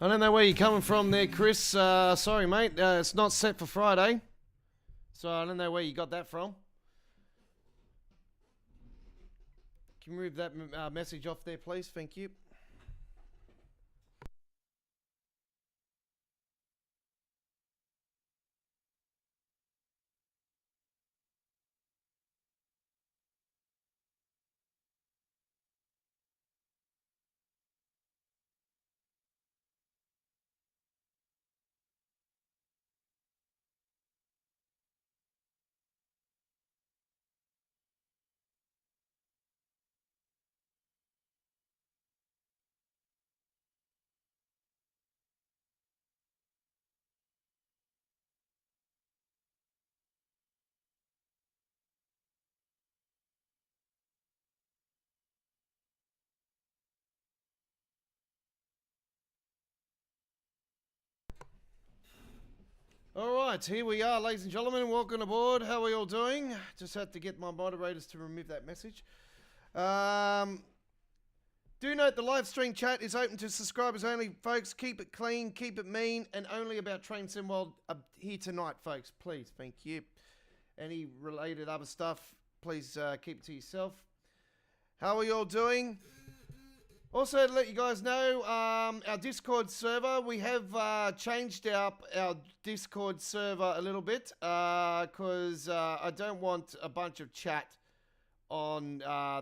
I don't know where you're coming from there, Chris. Sorry, mate. It's not set for Friday. So I don't know where you got that from. Can you move that message off there, please? Thank you. All right, here we are, ladies and gentlemen. Welcome aboard. How are we all doing? Just had to get my moderators to remove that message. Do note the live stream chat is open to subscribers only, folks. Keep it clean, keep it mean, and only about Train Sim World here tonight, folks. Please, thank you. Any related other stuff, please keep it to yourself. How are you all doing? Also, to let you guys know, our Discord server, we have changed our Discord server a little bit because I don't want a bunch of chat on I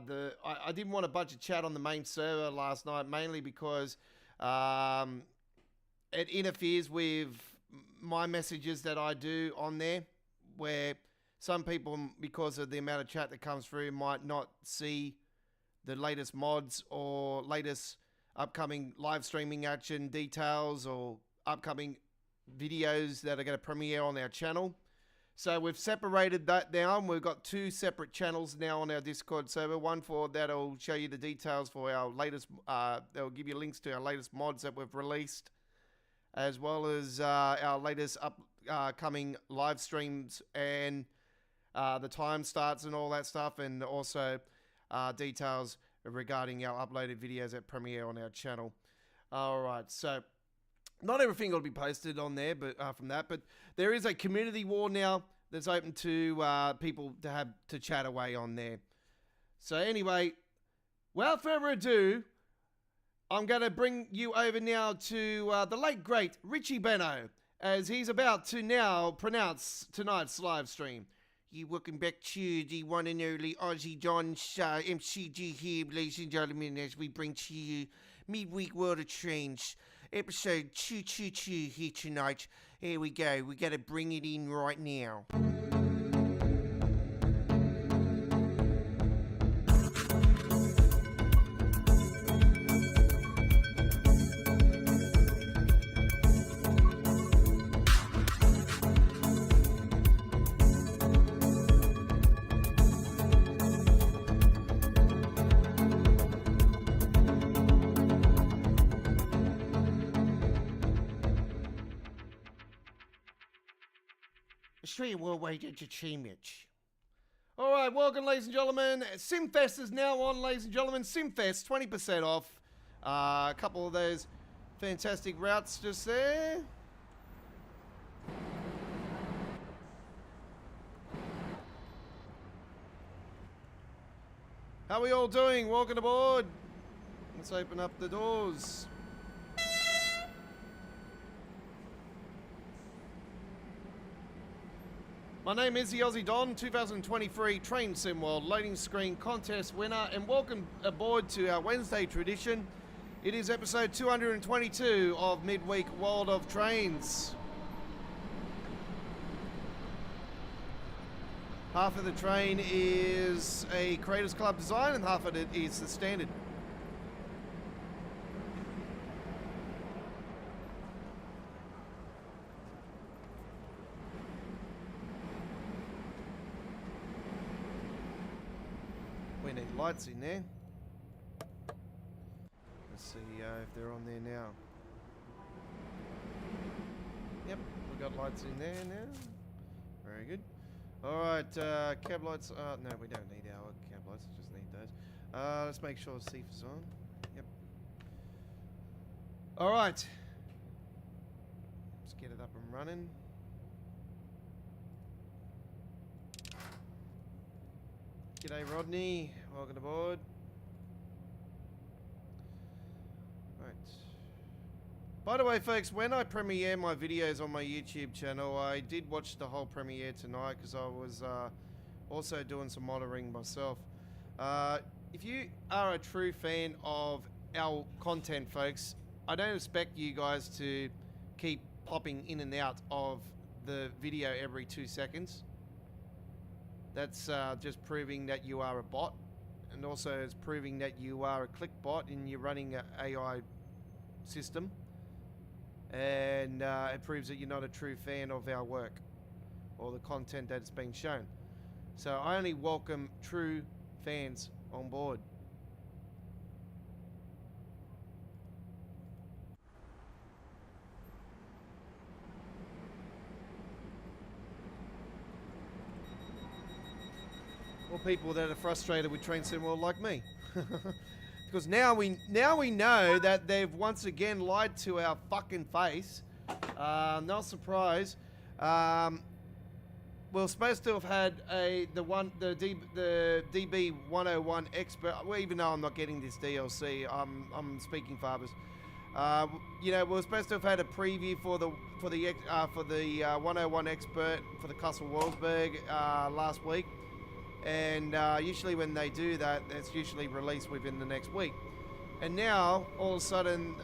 didn't want a bunch of chat on the main server last night, mainly because it interferes with my messages that I do on there, where some people, because of the amount of chat that comes through, might not see the latest mods or latest upcoming live streaming action details or upcoming videos that are going to premiere on our channel. So we've separated that down. We've got two separate channels now on our Discord server. One for that'll show you the details for our latest, they'll give you links to our latest mods that we've released, as well as our latest upcoming live streams and the time starts and all that stuff, and also details regarding our uploaded videos that premiere on our channel. All right, so not everything will be posted on there, but from that, but there is a community wall now that's open to people to have to chat away on there. So anyway, without further ado, I'm going to bring you over now to the late great Richie Benno, as he's about to now pronounce tonight's live stream. You welcome back to the one and only Aussie John MCG here, ladies and gentlemen, as we bring to you Midweek World of Trains, episode 222 here tonight. Here we go, we gotta bring it in right now. Australian Worldwide Entertainment. All right, welcome, ladies and gentlemen. Simfest is now on, ladies and gentlemen. Simfest, 20% off. A couple of those fantastic routes just there. How are we all doing? Welcome aboard. Let's open up the doors. My name is the Aussie Don, 2023 Train Sim World Loading Screen Contest winner, and welcome aboard to our Wednesday tradition. It is episode 222 of Midweek World of Trains. Half of the train is a Creators Club design and half of it is the standard. We need lights in there. Let's see if they're on there now. Yep, we've got lights in there now. Very good. Alright, cab lights. No, we don't need our cab lights, we just need those. Let's make sure CIF is on. Yep. Alright. Let's get it up and running. G'day Rodney, welcome aboard. Right. By the way folks, when I premiere my videos on my YouTube channel, I did watch the whole premiere tonight because I was also doing some monitoring myself. If you are a true fan of our content folks, I don't expect you guys to keep popping in and out of the video every 2 seconds. That's just proving that you are a bot, and also it's proving that you are a click bot and you're running an AI system, and it proves that you're not a true fan of our work or the content that's been shown. So I only welcome true fans on board. Or people that are frustrated with Train Sim World like me. Because now we know that they've once again lied to our fucking face. No surprise. We're supposed to have had the DB 101 expert. Well, even though I'm not getting this DLC, I'm speaking for others. You know, we're supposed to have had a preview for the 101 expert for the Castle Wolfsburg last week. And usually when they do that, it's usually released within the next week. And now, all of a sudden,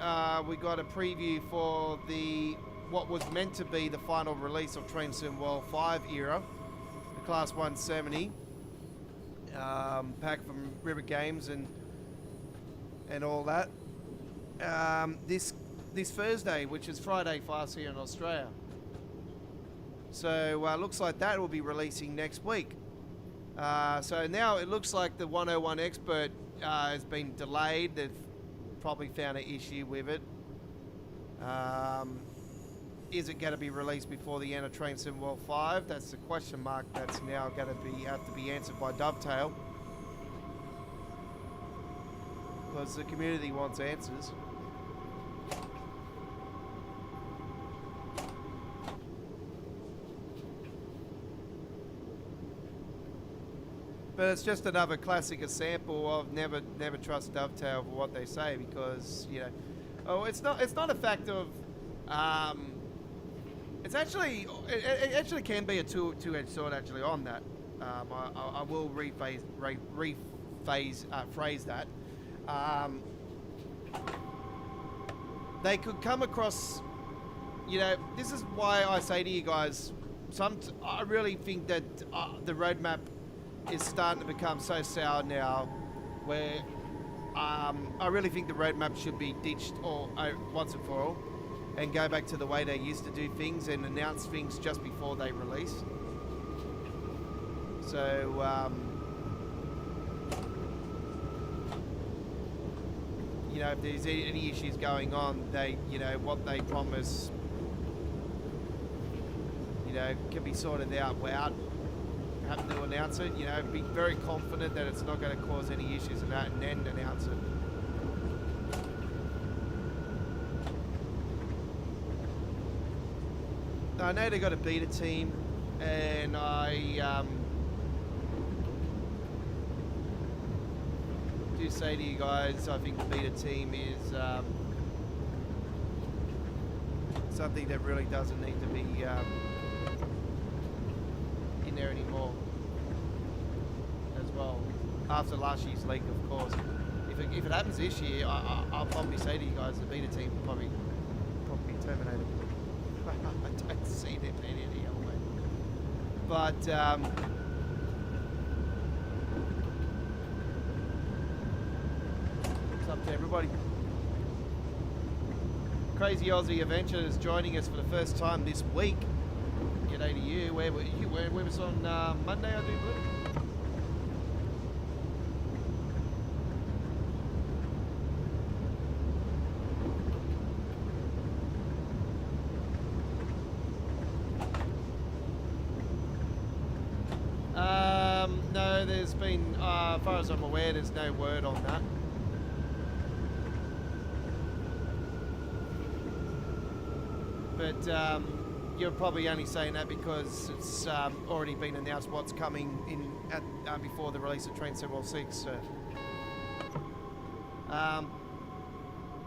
we got a preview for what was meant to be the final release of Train Sim World 5 era, the Class 170, pack from River Games and all that. This Thursday, which is Friday for us here in Australia. So looks like that will be releasing next week. So now it looks like the 101 expert has been delayed. They've probably found an issue with it. Is it going to be released before the end of Train Sim World 5? That's the question mark that's now going to have to be answered by Dovetail. Because the community wants answers. But it's just another classic example of never trust Dovetail for what they say, because it's not a fact of it actually can be a two-edged sword actually on that. I will phrase that. They could come across, this is why I say to you guys, I really think that the roadmap is starting to become so sour now, where I really think the roadmap should be ditched once and for all, and go back to the way they used to do things and announce things just before they release. So if there's any issues going on, they what they promise can be sorted out without having to announce it. Be very confident that it's not going to cause any issues in that, and then announce it. I know they got a beta team, and I do say to you guys, I think the beta team is something that really doesn't need to be in there anymore as well. After last year's leak, of course. If it happens this year, I'll probably say to you guys, the beta team will probably terminated. I don't see them in any other way. But it's up to everybody. Crazy Aussie Adventure is joining us for the first time this week. G'day to you. Where were you? Where was on Monday, I do believe. No, there's been, as far as I'm aware, there's no word on that. but you're probably only saying that because it's already been announced what's coming in before the release of Train Sim World 6. So.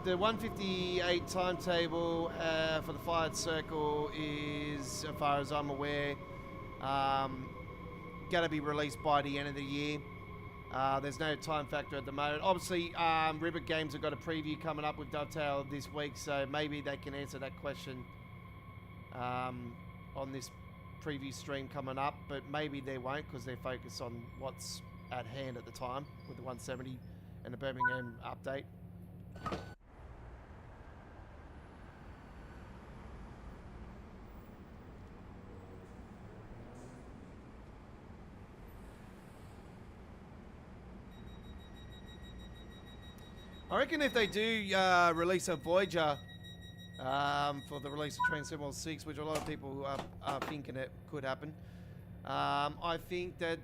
The 158 timetable for the Fired Circle is, as far as I'm aware, going to be released by the end of the year. There's no time factor at the moment. Obviously, Ribbit Games have got a preview coming up with Dovetail this week, so maybe they can answer that question on this preview stream coming up, but maybe they won't because they're focused on what's at hand at the time with the 170 and the Birmingham update. I reckon if they do release a Voyager for the release of Train Sim World 6, which a lot of people are thinking it could happen, I think that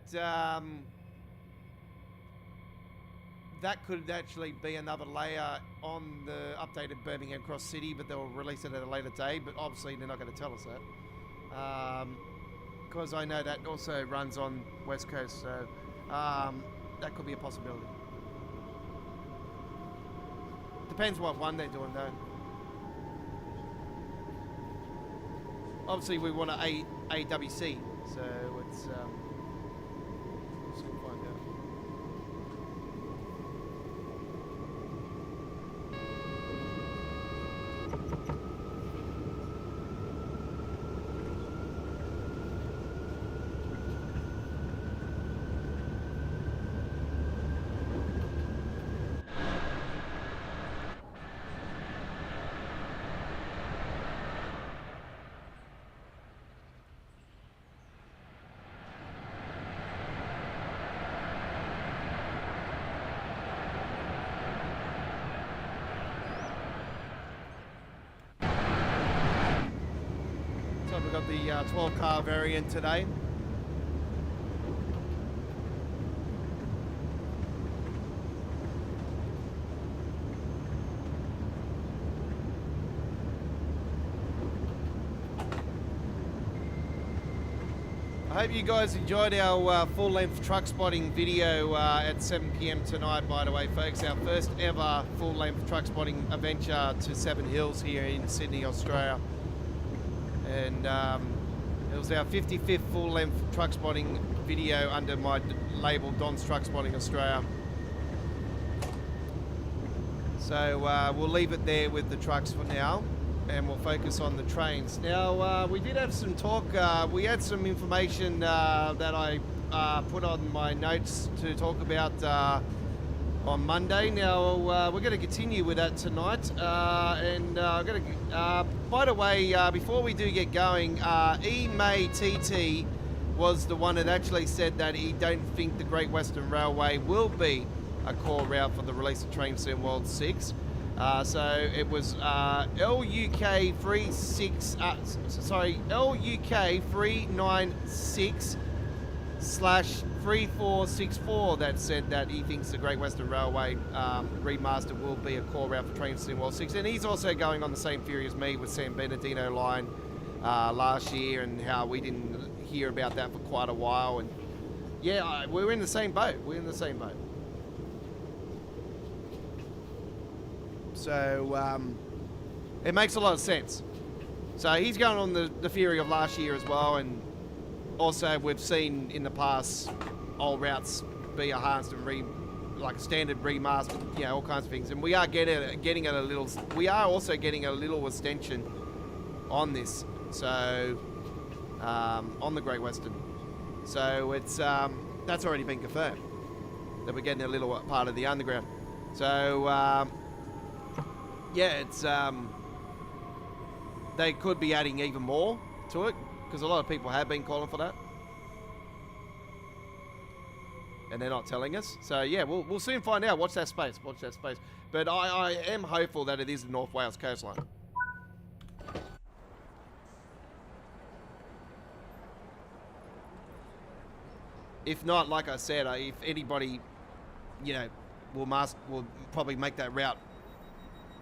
that could actually be another layer on the updated Birmingham Cross City, but they'll release it at a later day, but obviously they're not going to tell us that. Because I know that also runs on West Coast, so that could be a possibility. Depends what one they're doing though. Obviously we want a AWC, so it's we'll soon find out. We've got the 12 car variant today. I hope you guys enjoyed our full-length truck spotting video at 7 PM tonight, by the way, folks. Our first ever full-length truck spotting adventure to Seven Hills here in Sydney, Australia. And it was our 55th full-length truck spotting video under my label Don's Truck Spotting Australia. So we'll leave it there with the trucks for now, and we'll focus on the trains. Now, we did have some talk. We had some information that I put on my notes to talk about on Monday. Now, we're going to continue with that tonight. By the way, before we do get going, E-May TT was the one that actually said that he don't think the Great Western Railway will be a core route for the release of Train Sim World 6. So it was LUK 396/3464 that said that he thinks the Great Western Railway remaster will be a core route for Train Sim World 6. And he's also going on the same theory as me with San Bernardino line last year, and how we didn't hear about that for quite a while. And yeah, we're in the same boat. We're in the same boat. So it makes a lot of sense. So he's going on the theory of last year as well, and also we've seen in the past old routes be enhanced and like a standard remaster, you know, all kinds of things. And we are getting a little. We are also getting a little extension on this. So on the Great Western. So it's that's already been confirmed that we're getting a little part of the underground. So yeah, it's they could be adding even more to it, because a lot of people have been calling for that, and they're not telling us. So yeah, we'll soon find out. Watch that space. Watch that space. But I am hopeful that it is the North Wales coastline. If not, like I said, if anybody, you know, will probably make that route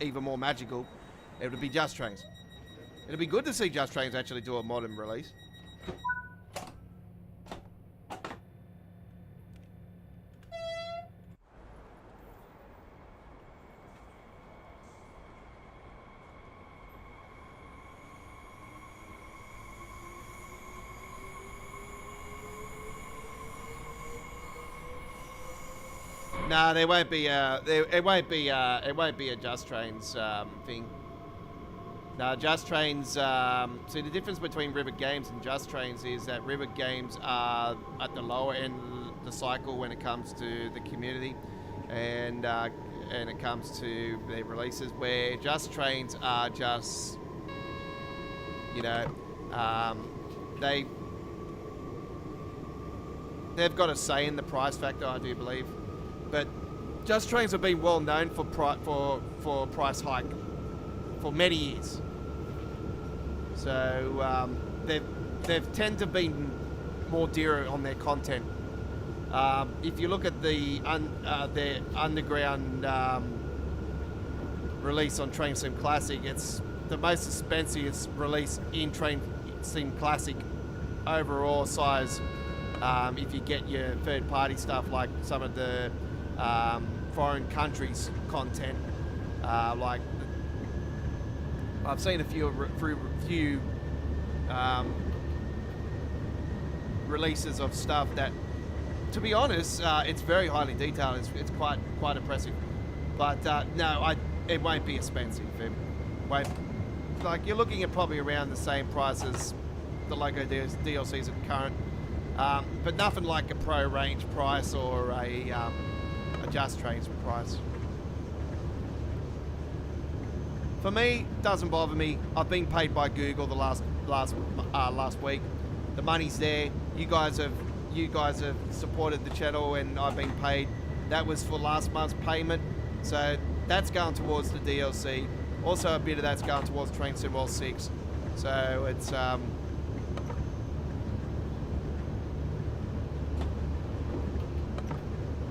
even more magical, it would be Just Trains. It'd be good to see Just Trains actually do a modern release. No, there won't be it won't be a Just Trains thing. No, Just Trains. See, the difference between River Games and Just Trains is that River Games are at the lower end of the cycle when it comes to the community, and it comes to their releases. Where Just Trains are just, you know, they've got a say in the price factor, I do believe. But Just Trains have been well known for price hike for many years. So they've tend to be more dearer on their content. If you look at their underground release on Train Sim Classic, it's the most expensive release in Train Sim Classic overall size. If you get your third-party stuff like some of the foreign countries content, like I've seen a few releases of stuff that, to be honest, it's very highly detailed. It's quite impressive. But no, it won't be expensive. It won't. Like, you're looking at probably around the same price as the Logo DLCs at current, but nothing like a Pro Range price or a Just Trains price. For me, doesn't bother me. I've been paid by Google the last week. The money's there. You guys have supported the channel, and I've been paid. That was for last month's payment, so that's going towards the DLC. Also, a bit of that's going towards Train Sim World 6. So it's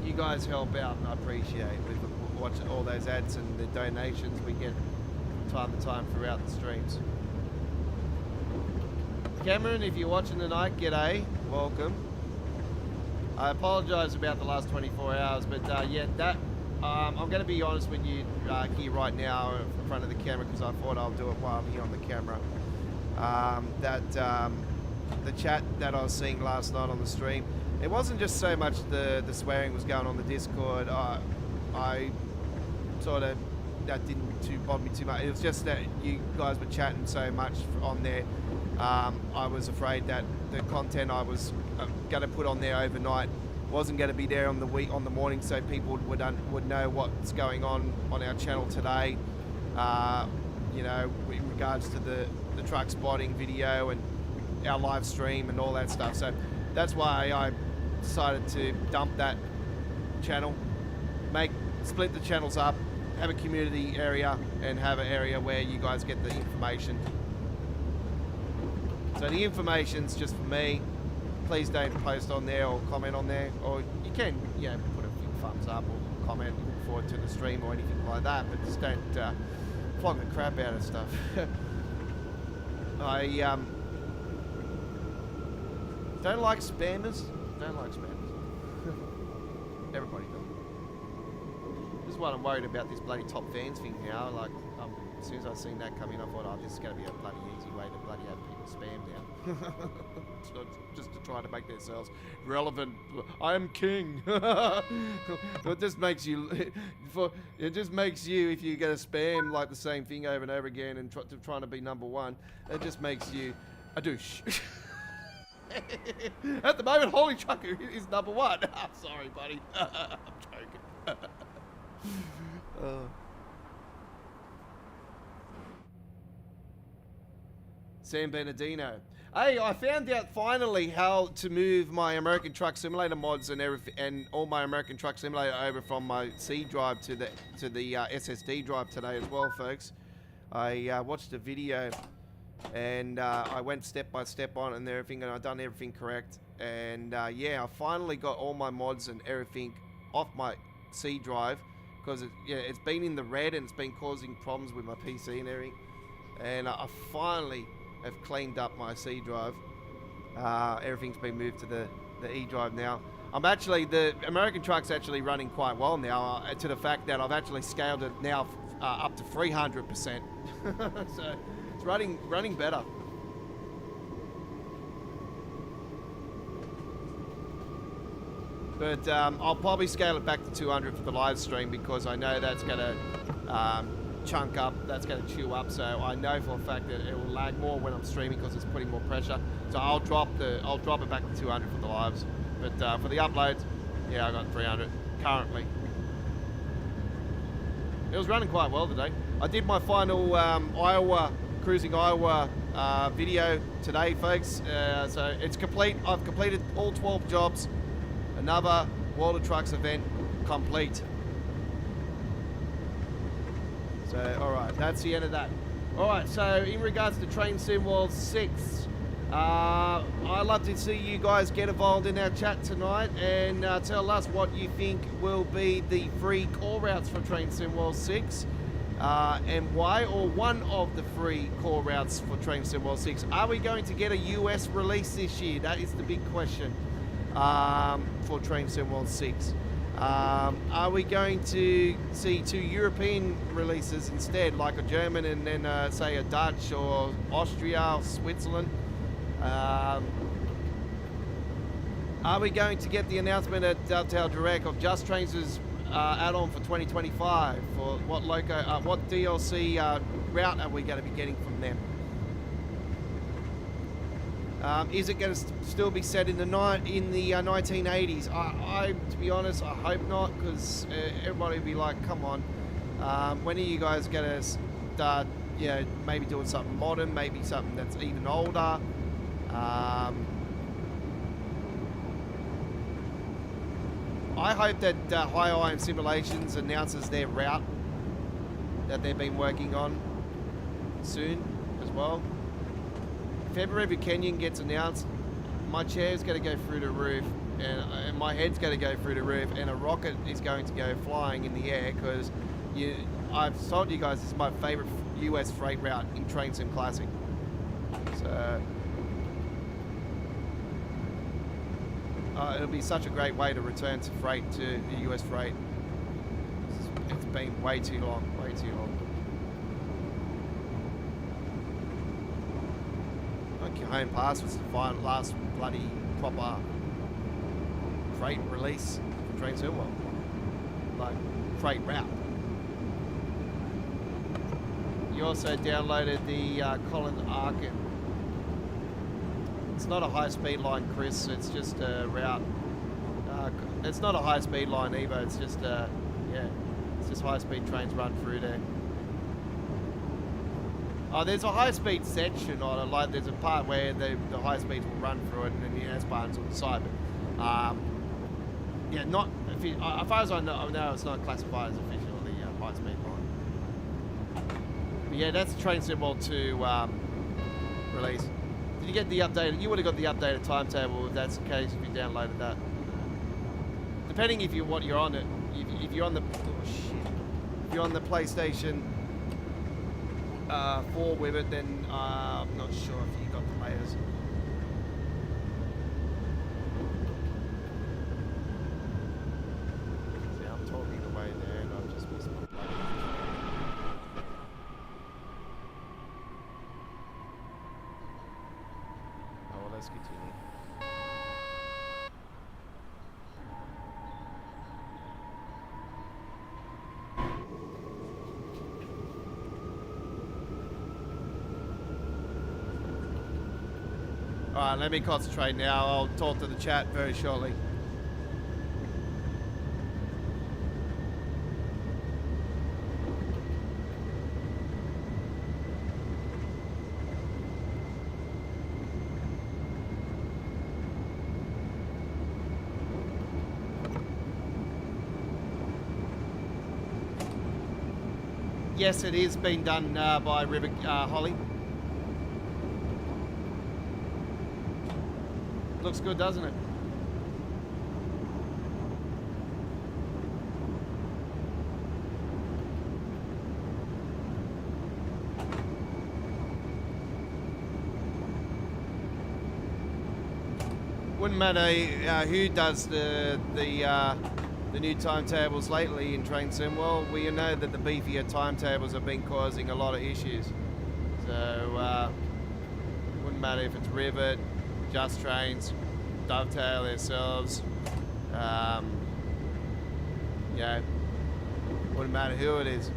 you guys help out, and I appreciate with watching all those ads and the donations we get from time to time throughout the streams. Cameron, if you're watching tonight, g'day, welcome. I apologise about the last 24 hours, but yeah, that I'm going to be honest with you here right now in front of the camera, because I thought I'll do it while I'm here on the camera. The chat that I was seeing last night on the stream, it wasn't just so much the swearing was going on the Discord. I sort of, that didn't bother me too much. It was just that you guys were chatting so much on there. I was afraid that the content I was going to put on there overnight wasn't going to be there on the morning, so people would know what's going on our channel today. You know, in regards to the truck spotting video and our live stream and all that stuff. So that's why I decided to dump that channel, split the channels up, have a community area, and have an area where you guys get the information. So the information's just for me. Please don't post on there or comment on there, or you can, you know, put a few thumbs up or comment, look forward to the stream or anything like that, but just don't flog the crap out of stuff. I don't like spammers. Everybody does. This is what I'm worried about, this bloody top fans thing now. Like, as soon as I seen that come in, I thought, oh, this is going to be a bloody easy way to bloody have people spam now. Just to try to make themselves relevant. I am king. It just makes you, if you get a spam like the same thing over and over again and trying to be number one, it just makes you a douche. At the moment, Holy Trucker is number one. I'm sorry, buddy. I'm joking. San Bernardino. Hey, I found out finally how to move my American Truck Simulator mods and everything, and all my American Truck Simulator over from my C drive to the SSD drive today as well, folks. I watched a video, and I went step by step on it and everything, and I've done everything correct. And yeah, I finally got all my mods and everything off my C drive, because it's been in the red and it's been causing problems with my PC and everything. and I finally have cleaned up my C drive. Everything's been moved to the E drive now. The American truck's actually running quite well now, to the fact that I've actually scaled it now up to 300%. So it's running better. But I'll probably scale it back to 200 for the live stream, because I know that's going to chunk up, that's going to chew up. So I know for a fact that it will lag more when I'm streaming because it's putting more pressure. So I'll drop it back to 200 for the lives. But for the uploads, yeah, I got 300 currently. It was running quite well today. I did my final cruising Iowa video today, folks. So it's complete. I've completed all 12 jobs. Another World of Trucks event complete. So, alright, that's the end of that. Alright, so in regards to Train Sim World 6, I'd love to see you guys get involved in our chat tonight and tell us what you think will be the free core routes for Train Sim World 6 and why, or one of the free core routes for Train Sim World 6. Are we going to get a US release this year? That is the big question. For Train Sim World 6. Are we going to see 2 European releases instead, like a German and then say a Dutch or Austria or Switzerland? Are we going to get the announcement at Dovetail Direct of Just Trains' add-on for 2025? For what what DLC route are we going to be getting from them? Is it going to still be set in the 1980s? To be honest, I hope not, because everybody will be like, come on, when are you guys going to start, maybe doing something modern, maybe something that's even older? I hope that High Iron Simulations announces their route that they've been working on soon as well. If ever River Canyon gets announced, my chair's going to go through the roof, and my head's going to go through the roof, and a rocket is going to go flying in the air, because I've told you guys this is my favorite US freight route in Train Sim Classic. So it'll be such a great way to return to freight, to the US freight. It's been way too long, way too long. Home Pass was the last bloody proper freight release for Train Sim World, like freight route. You also downloaded the Collins Arc. It's not a high-speed line, Chris. It's just a route. It's not a high-speed line either. It's just it's just high-speed trains run through there. Oh, there's a high-speed section on it, like there's a part where the high speeds will run through it, and then the S-Bahn's on the side. But, yeah, not, as far as I know, it's not classified as officially high-speed line. But yeah, that's Train Sim World 2 release. Did you get the updated? You would have got the updated timetable if that's the case, if you downloaded that. Depending if you're on it, if you're on the, if you're on the PlayStation 4 with it, then I'm not sure if you got the latest. See, I'm talking away there and I've just missed my play. Oh, well, let's continue. Alright, let me concentrate now. I'll talk to the chat very shortly. Yes, it is being done by River Holly. Looks good, doesn't it? Wouldn't matter who does the new timetables lately in Train Sim. Well, we know that the beefier timetables have been causing a lot of issues. So wouldn't matter if it's Rivet, Just Trains, Dovetail themselves. Yeah, wouldn't matter who it is.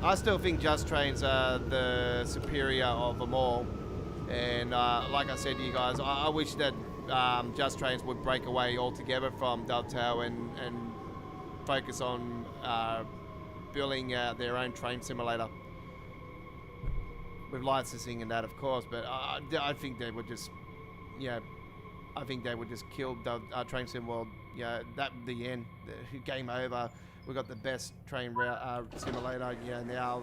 I still think Just Trains are the superior of them all. And like I said to you guys, I wish that Just Trains would break away altogether from Dovetail and focus on building their own train simulator. With licensing and that, of course, but I think they would just, yeah, I think they would just kill Train Sim World. Yeah, that the end, game over. We got the best train simulator. Yeah, now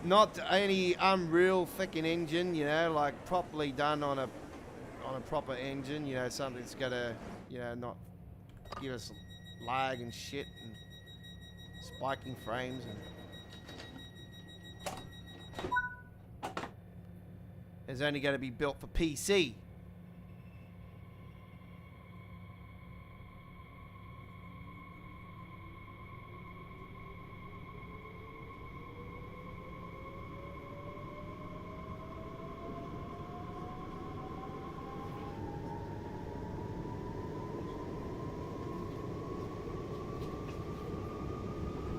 not any unreal fucking engine. Like properly done on a proper engine. Something's gonna not give us lag and shit and spiking frames and. It's only going to be built for PC.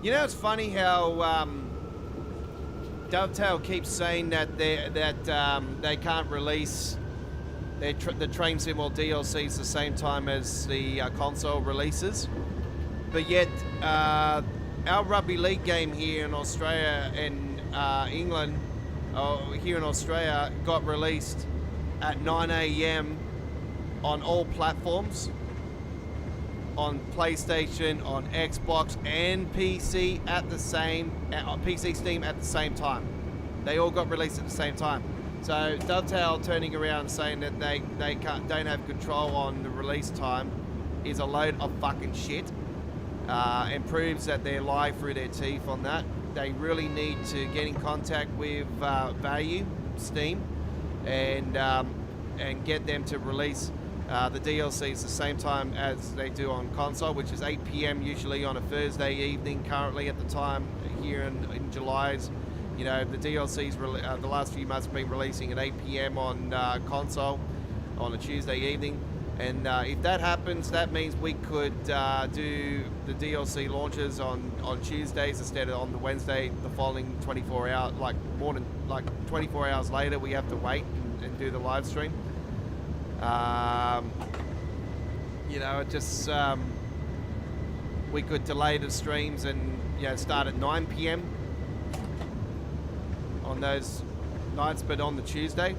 It's funny how Dovetail keeps saying that they can't release the Train Sim World DLCs the same time as the console releases, but yet our rugby league game here in Australia and England, here in Australia, got released at 9 a.m. on all platforms. On PlayStation, on Xbox, and PC PC Steam at the same time. They all got released at the same time. So Dovetail turning around and saying that they don't have control on the release time is a load of fucking shit, and proves that they lie through their teeth on that. They really need to get in contact with Value, Steam, and get them to release the DLCs the same time as they do on console, which is 8 p.m. usually on a Thursday evening. Currently at the time here in July's, the DLCs the last few months have been releasing at 8 p.m. on console on a Tuesday evening. And if that happens, that means we could do the DLC launches on Tuesdays instead of on the Wednesday, the following 24 hours, like 24 hours later, we have to wait and do the live stream. It just we could delay the streams and start at 9 p.m. on those nights, but on the Tuesday.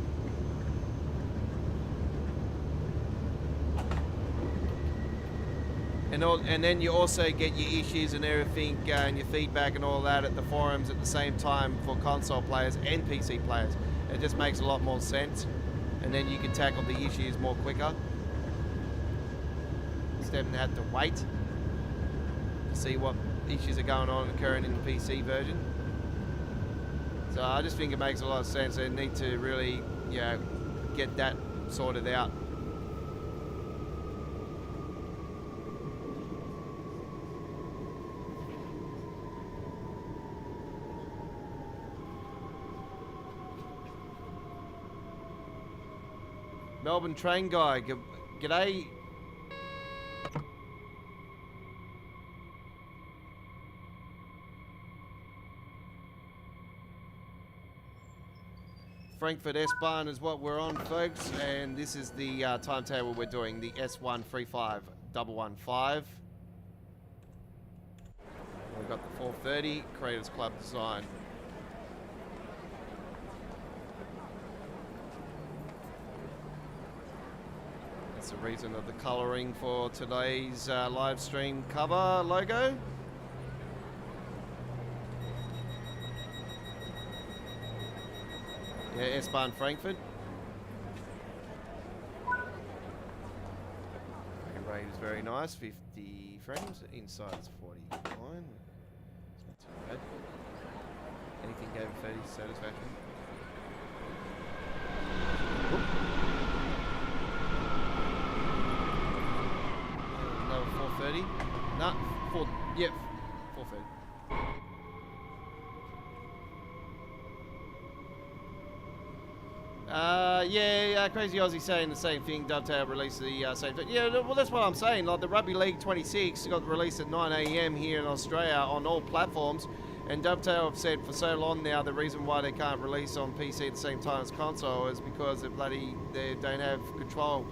And then you also get your issues and everything and your feedback and all that at the forums at the same time for console players and PC players. It just makes a lot more sense. And then you can tackle the issues more quicker instead of having to wait to see what issues are going on occurring in the PC version. So I just think it makes a lot of sense. They need to really, get that sorted out. Melbourne Train Guy, g'day. Frankfurt S-Bahn is what we're on, folks, and this is the timetable we're doing, the S135115. We've got the 430 Creators Club design. That's the reason of the colouring for today's live stream cover logo. Yeah, S-Bahn Frankfurt. rate is very nice. 50 frames. Inside's 49. It's not too bad. Anything over 30 is satisfactory. Oop. Another 430. Nah, 430. Yeah, Crazy Aussie saying the same thing. Dovetail released the same thing. Yeah, well, that's what I'm saying. Like the Rugby League 26 got released at 9 AM here in Australia on all platforms, and Dovetail have said for so long now the reason why they can't release on PC at the same time as console is because they don't have control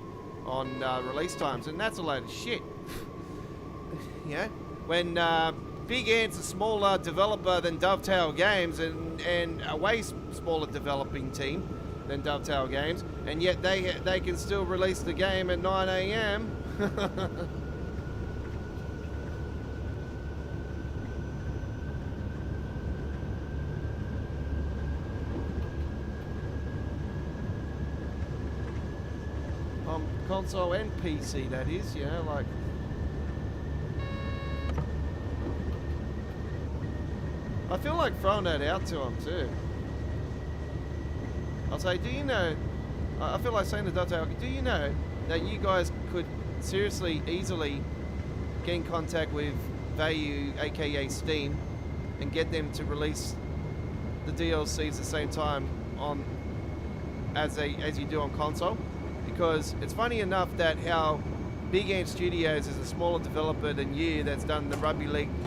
on release times, and that's a load of shit. Yeah, when Big Ant's a smaller developer than Dovetail Games, and a way smaller developing team than Dovetail Games, and yet they can still release the game at 9 AM. On console and PC, that is, you know, like. I feel like throwing that out to them too. I'll say, do you know, I feel like saying to Dovetail, do you know that you guys could seriously, easily get in contact with Value, aka Steam, and get them to release the DLCs at the same time on as you do on console? Because it's funny enough that how Big Ant Studios is a smaller developer than you that's done the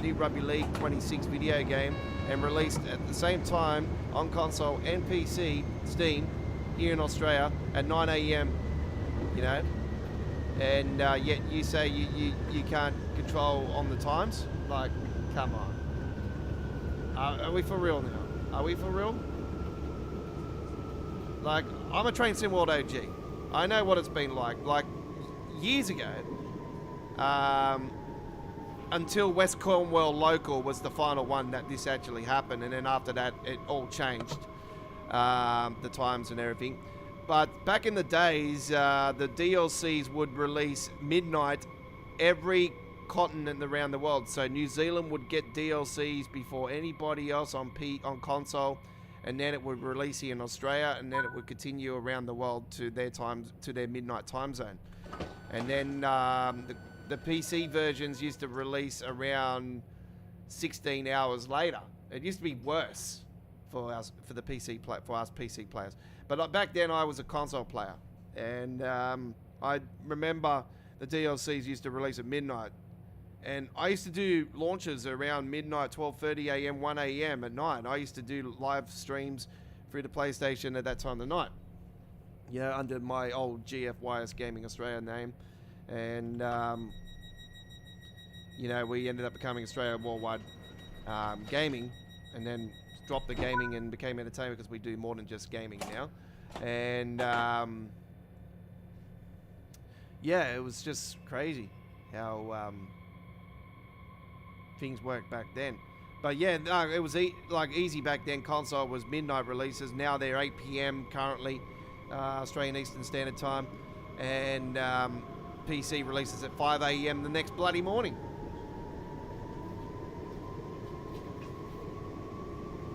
new Rugby League 26 video game and released at the same time on console and PC, Steam, here in Australia at 9 AM, you know, and yet you say you can't control on the times? Like, come on. Are we for real now? Are we for real? Like, I'm a Train Sim World OG. I know what it's been like years ago, until West Cornwall Local was the final one that this actually happened, and then after that it all changed, the times and everything. But back in the days, the DLCs would release midnight every continent around the world. So New Zealand would get DLCs before anybody else on console, and then it would release here in Australia, and then it would continue around the world to their midnight time zone. And then the PC versions used to release around 16 hours later. It used to be worse for us PC players. But back then I was a console player, and I remember the DLCs used to release at midnight, and I used to do launches around midnight, 12:30 AM, 1 AM at night. I used to do live streams through the PlayStation at that time of the night. Yeah, under my old GFYS Gaming Australia name, and you know, we ended up becoming Australia Worldwide Gaming, and then dropped the gaming and became entertainment because we do more than just gaming now. And yeah, it was just crazy how things worked back then. But yeah, it was easy back then. Console was midnight releases. Now they're 8 PM currently, Australian Eastern Standard Time, and PC releases at 5 AM the next bloody morning.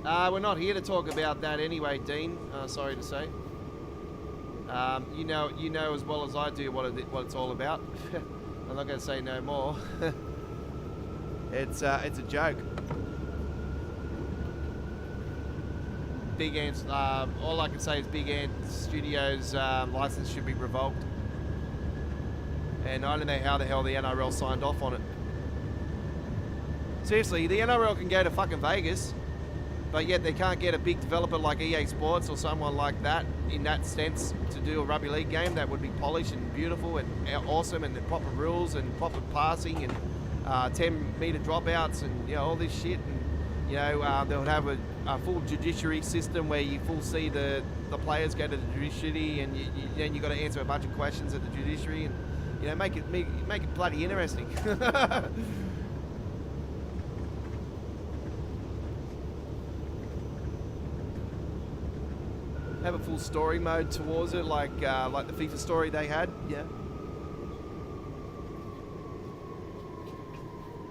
We're not here to talk about that anyway, Dean. Sorry to say. You know as well as I do what it's all about. I'm not going to say no more. It's a joke. Big Ant's, all I can say is Big Ant Studios' license should be revoked. And I don't know how the hell the NRL signed off on it. Seriously, the NRL can go to fucking Vegas, but yet they can't get a big developer like EA Sports or someone like that, in that sense, to do a rugby league game that would be polished and beautiful and awesome, and the proper rules and proper passing and 10-meter dropouts and, you know, all this shit. And, you know, they'll have a full judiciary system where you full see the players go to the judiciary, and then you got to answer a bunch of questions at the judiciary, and, you know, make it bloody interesting. Have a full story mode towards it, like the FIFA story they had. Yeah.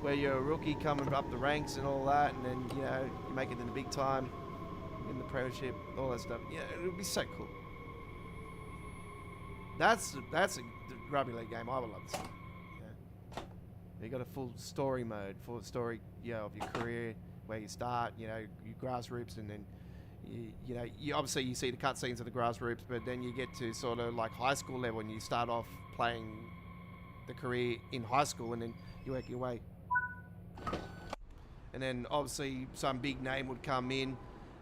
where you're a rookie coming up the ranks and all that, and then, you know, you make it in the big time, in the premiership, all that stuff. Yeah, it would be so cool. That's a rugby league game I would love to see. Yeah. You got a full story mode, full story, you know, of your career, where you start, you know, your grassroots, and then you know, you obviously you see the cutscenes of the grassroots, but then you get to sort of like high school level, and you start off playing the career in high school, and then you work your way. And then obviously some big name would come in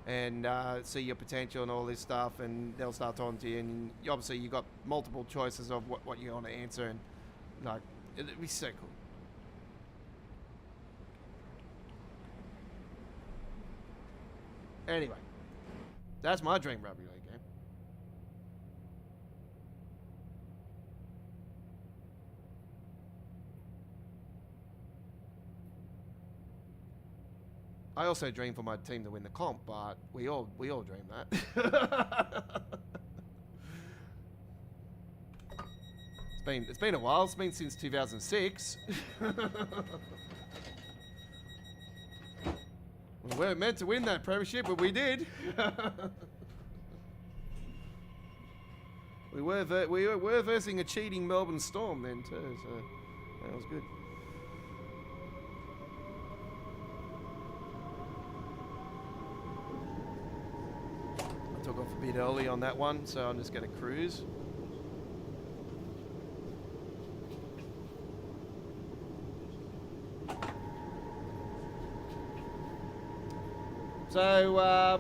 and see your potential and all this stuff, and they'll start talking to you, and obviously you got multiple choices of what you want to answer, and like it'd be so cool. Anyway, that's my dream rugby league game. I also dream for my team to win the comp, but we all dream that. It's been a while. It's been since 2006. We weren't meant to win that premiership, but we did. we were versing a cheating Melbourne Storm then too, so that was good. I took off a bit early on that one, so I'm just going to cruise. So,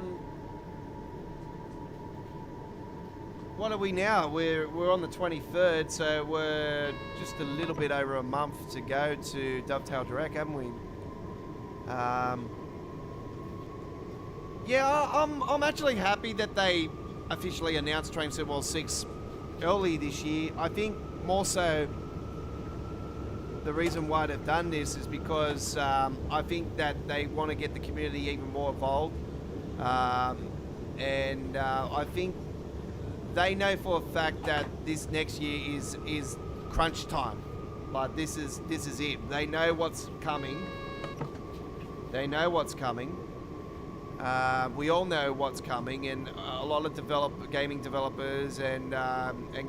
what are we now? We're on the 23rd, so we're just a little bit over a month to go to Dovetail Direct, haven't we? Yeah, I'm actually happy that they officially announced Train Sim World 6 early this year. I think more so the reason why they've done this is because I think that they want to get the community even more involved, and I think they know for a fact that this next year is crunch time. Like this is it. They know what's coming. They know what's coming. We all know what's coming, and a lot of gaming developers and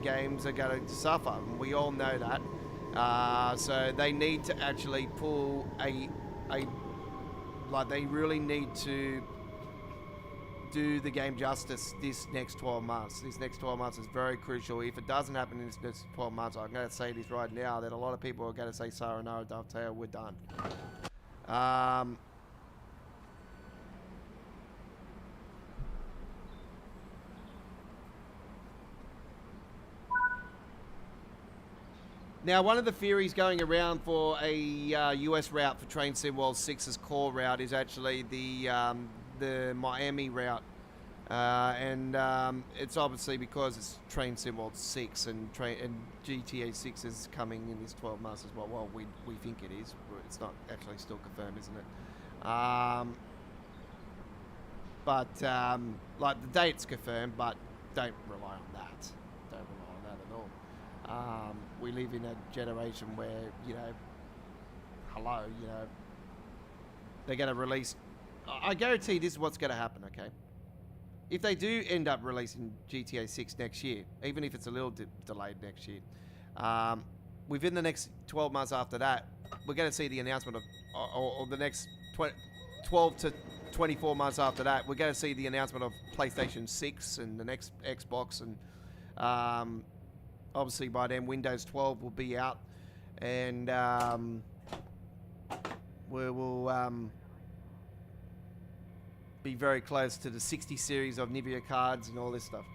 games are going to suffer. And we all know that. So they need to actually pull they really need to do the game justice this next 12 months. This next 12 months is very crucial. If it doesn't happen in this next 12 months, I'm going to say this right now, that a lot of people are going to say, sayonara, Dovetail, we're done. Now, one of the theories going around for a US route for Train Sim World 6's core route is actually the Miami route. It's obviously because it's Train Sim World 6 and GTA 6 is coming in this 12 months as well. Well, we think it is. It's not actually still confirmed, isn't it? Like the date's confirmed, but don't rely on that. Don't rely on that at all. We live in a generation where, you know, they're going to release... I guarantee this is what's going to happen, okay? If they do end up releasing GTA 6 next year, even if it's a little delayed next year, within the next 12 months after that, we're going to see the announcement of, or the next 12 to 24 months after that, we're going to see the announcement of PlayStation 6 and the next Xbox, and obviously by then Windows 12 will be out, and we will be very close to the 60 series of NVIDIA cards and all this stuff.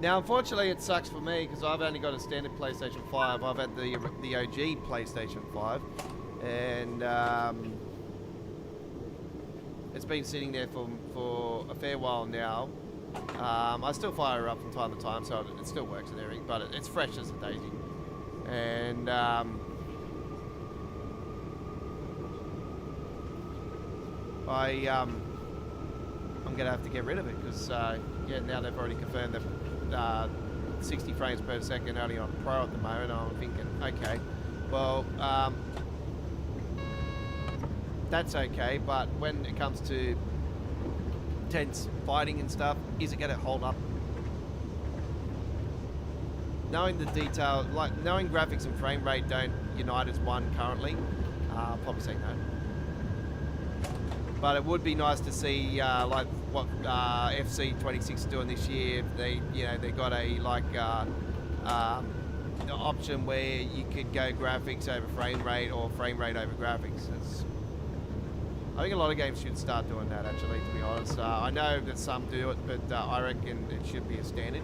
Now, unfortunately, it sucks for me because I've only got a standard PlayStation 5. I've had the OG PlayStation 5, and it's been sitting there for a fair while now. I still fire her up from time to time, so it still works and everything, but it's fresh as a daisy. And I'm gonna have to get rid of it because yeah, now they've already confirmed that 60 frames per second only on Pro at the moment. I'm thinking, okay, well, that's okay, but when it comes to tense fighting and stuff, is it gonna hold up? Knowing the detail, like knowing graphics and frame rate don't unite as one currently, I'll probably say no. But it would be nice to see like what FC26 is doing this year. If they, they got a option where you could go graphics over frame rate or frame rate over graphics. I think a lot of games should start doing that. Actually, to be honest, I know that some do it, but I reckon it should be a standard.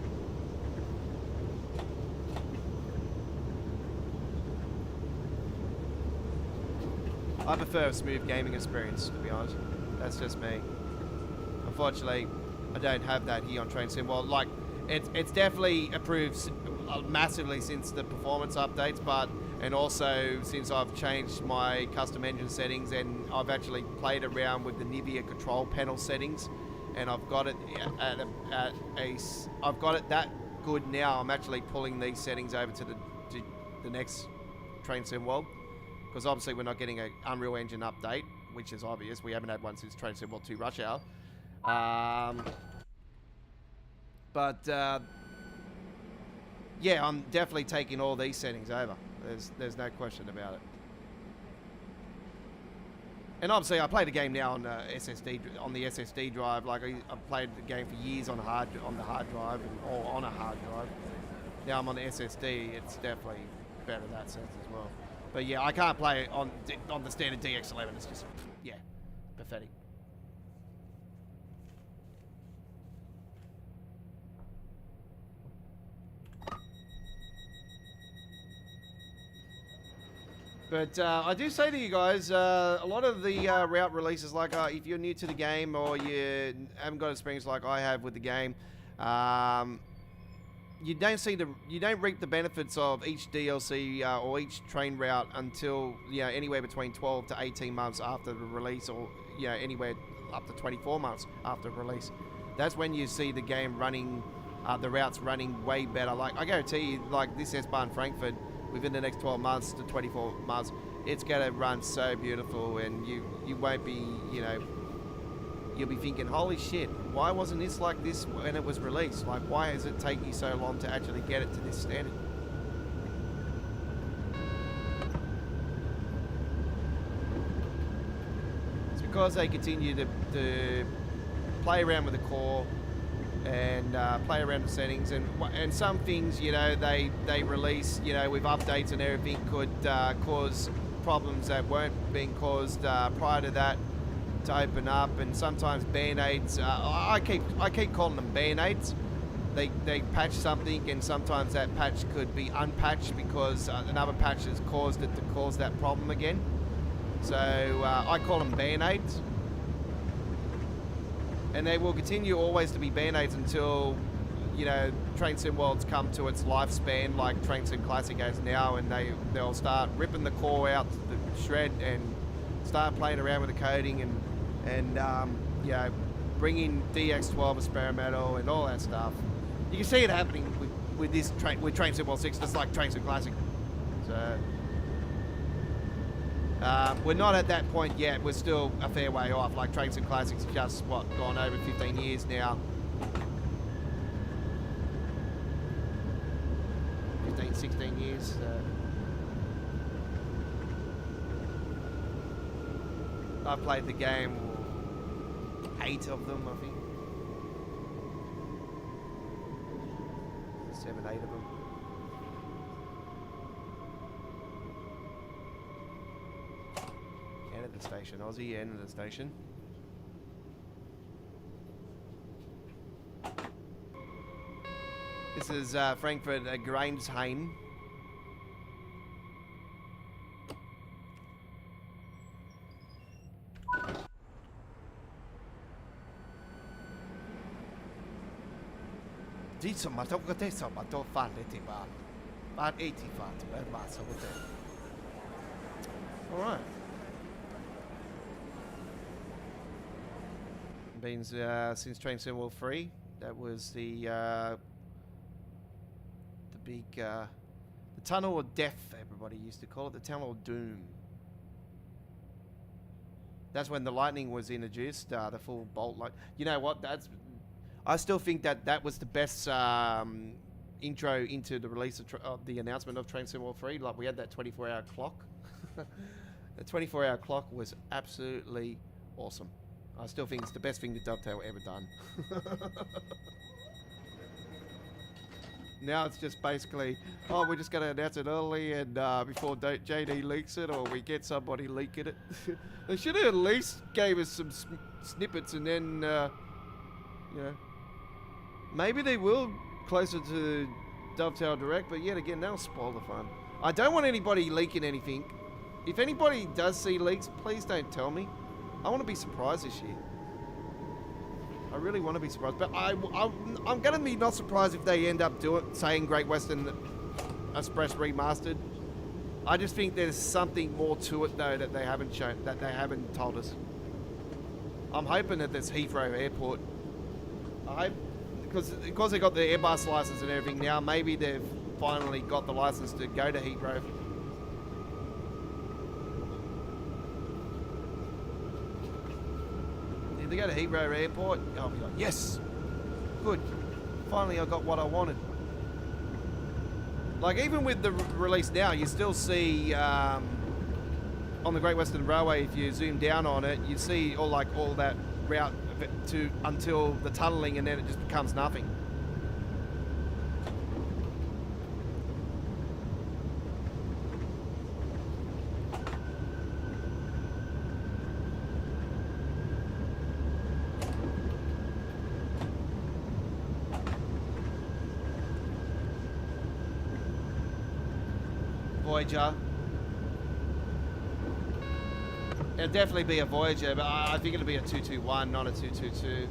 I prefer a smooth gaming experience, to be honest. That's just me. Unfortunately, I don't have that here on Train Sim. Well, like, it's definitely improved massively since the performance updates, and also since I've changed my custom engine settings, and I've actually played around with the NVIDIA control panel settings, and I've got it I've got it that good now. I'm actually pulling these settings over to the next Train Sim World. Because obviously we're not getting an Unreal Engine update, which is obvious. We haven't had one since Train Sim World 2 Rush Hour. Yeah, I'm definitely taking all these settings over. There's no question about it. And obviously I play the game now on the SSD drive. Like I've played the game for years on the hard drive or on a hard drive. Now I'm on the SSD. It's definitely better in that sense as well. But yeah, I can't play it on the standard DX11. It's just, yeah, pathetic. But I do say to you guys, a lot of the route releases, like if you're new to the game or you haven't got experience like I have with the game, you don't reap the benefits of each DLC or each train route until anywhere between 12 to 18 months after the release, or anywhere up to 24 months after release. That's when you see the game running, the routes running way better. Like I guarantee you, like this S-Bahn Frankfurt, within the next 12 months to 24 months, it's gonna run so beautiful, and you won't be you'll be thinking, holy shit, why wasn't this like this when it was released? Like, why is it taking so long to actually get it to this standard? It's because they continue to play around with the core and play around with settings, and some things, they release, with updates and everything could cause problems that weren't being caused prior to that to open up. And sometimes band-aids, I keep calling them band-aids. They patch something, and sometimes that patch could be unpatched because another patch has caused it to cause that problem again. So I call them band-aids, and they will continue always to be band-aids until Train Sim World's come to its lifespan, like Train Sim Classic has now, and they'll start ripping the core out to the shred and start playing around with the coding and bringing DX12 experimental and all that stuff. You can see it happening with Train Sim World 6, just like Train Sim Classic. So we're not at that point yet. We're still a fair way off. Like Train Sim Classic's just gone over 15 years now. 15, 16 years. I've played the game, 8 of them, I think. 7, 8 of them. End of the station, Aussie, end of the station. This is Frankfurt Greinsheim. Insomma, tocca a te, insomma, tu farle tipo ma 80 fatti, per basta con te. Alright. been since Train Sim World 3. That was the big the Tunnel of Death, everybody used to call it, the Tunnel of Doom. That's when the lightning was introduced, the full bolt light. You know what? I still think that was the best intro into the release of the announcement of Train Sim World 3. Like, we had that 24-hour clock. The 24-hour clock was absolutely awesome. I still think it's the best thing that Dovetail ever done. Now it's just basically, oh, we're just going to announce it early and before JD leaks it, or we get somebody leaking it. They should have at least gave us some snippets, and then, you know, maybe they will closer to Dovetail Direct, but yet again, they'll spoil the fun. I don't want anybody leaking anything. If anybody does see leaks, please don't tell me. I want to be surprised this year. I really want to be surprised, but I'm going to be not surprised if they end up saying Great Western Express Remastered. I just think there's something more to it though that they haven't shown, that they haven't told us. I'm hoping that there's Heathrow Airport. I hope, because they got the Airbus license and everything now, maybe they've finally got the license to go to Heathrow. If they go to Heathrow Airport, I'll be like, yes, good. Finally, I got what I wanted. Like, even with the release now, you still see on the Great Western Railway, if you zoom down on it, you see all that route to until the tunnelling, and then it just becomes nothing. Voyager. It'll definitely be a Voyager, but I think it'll be a 221, not a 222.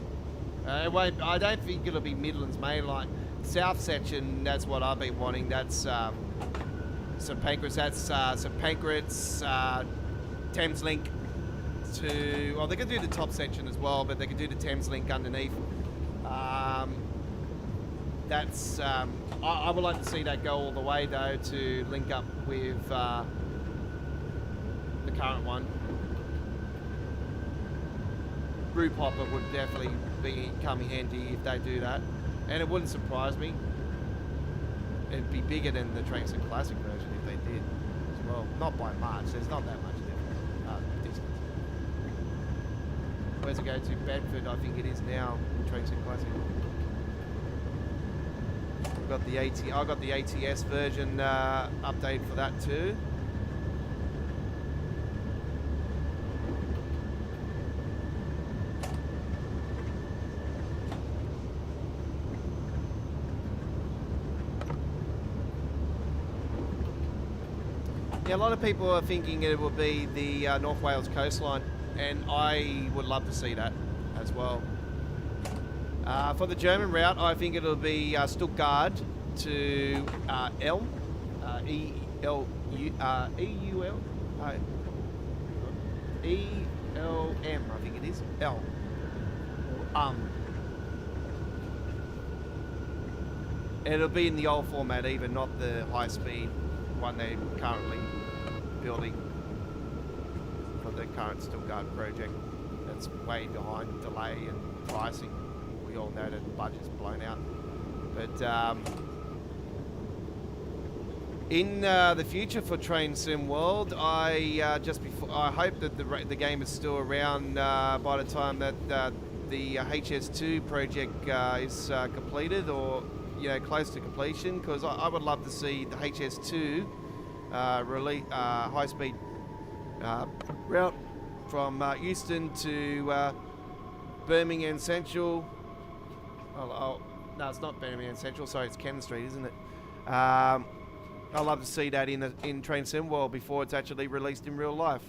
It won't. I don't think it'll be Midlands Main Line. South section, that's what I've been wanting. That's St Pancras. That's St Pancras, Thames Link to. Well, they could do the top section as well, but they could do the Thames Link underneath. That's. I would like to see that go all the way though, to link up with the current one. Roof hopper would definitely come in handy if they do that, and it wouldn't surprise me. It'd be bigger than the Train Sim Classic version if they did as well. Not by much. There's not that much distance. Where's it go to? Bedford, I think it is now. Train Sim Classic. I got the ATS version update for that too. Yeah, a lot of people are thinking it will be the North Wales coastline, and I would love to see that as well. For the German route, I think it'll be Stuttgart to Elm, E-U-L, E-L-M, I think it is, L. It'll be in the old format even, not the high-speed one they're currently building for the current Stuttgart project. That's way behind delay and pricing. We all know that the budget's blown out. But in the future for Train Sim World, I hope that the game is still around by the time that the HS2 project is completed, or close to completion, because I would love to see the HS2 release high-speed route from Euston to Birmingham Central. Oh, no, it's not Birmingham Central. Sorry, it's Cannon Street, isn't it? I'd love to see that in Train Sim World before it's actually released in real life.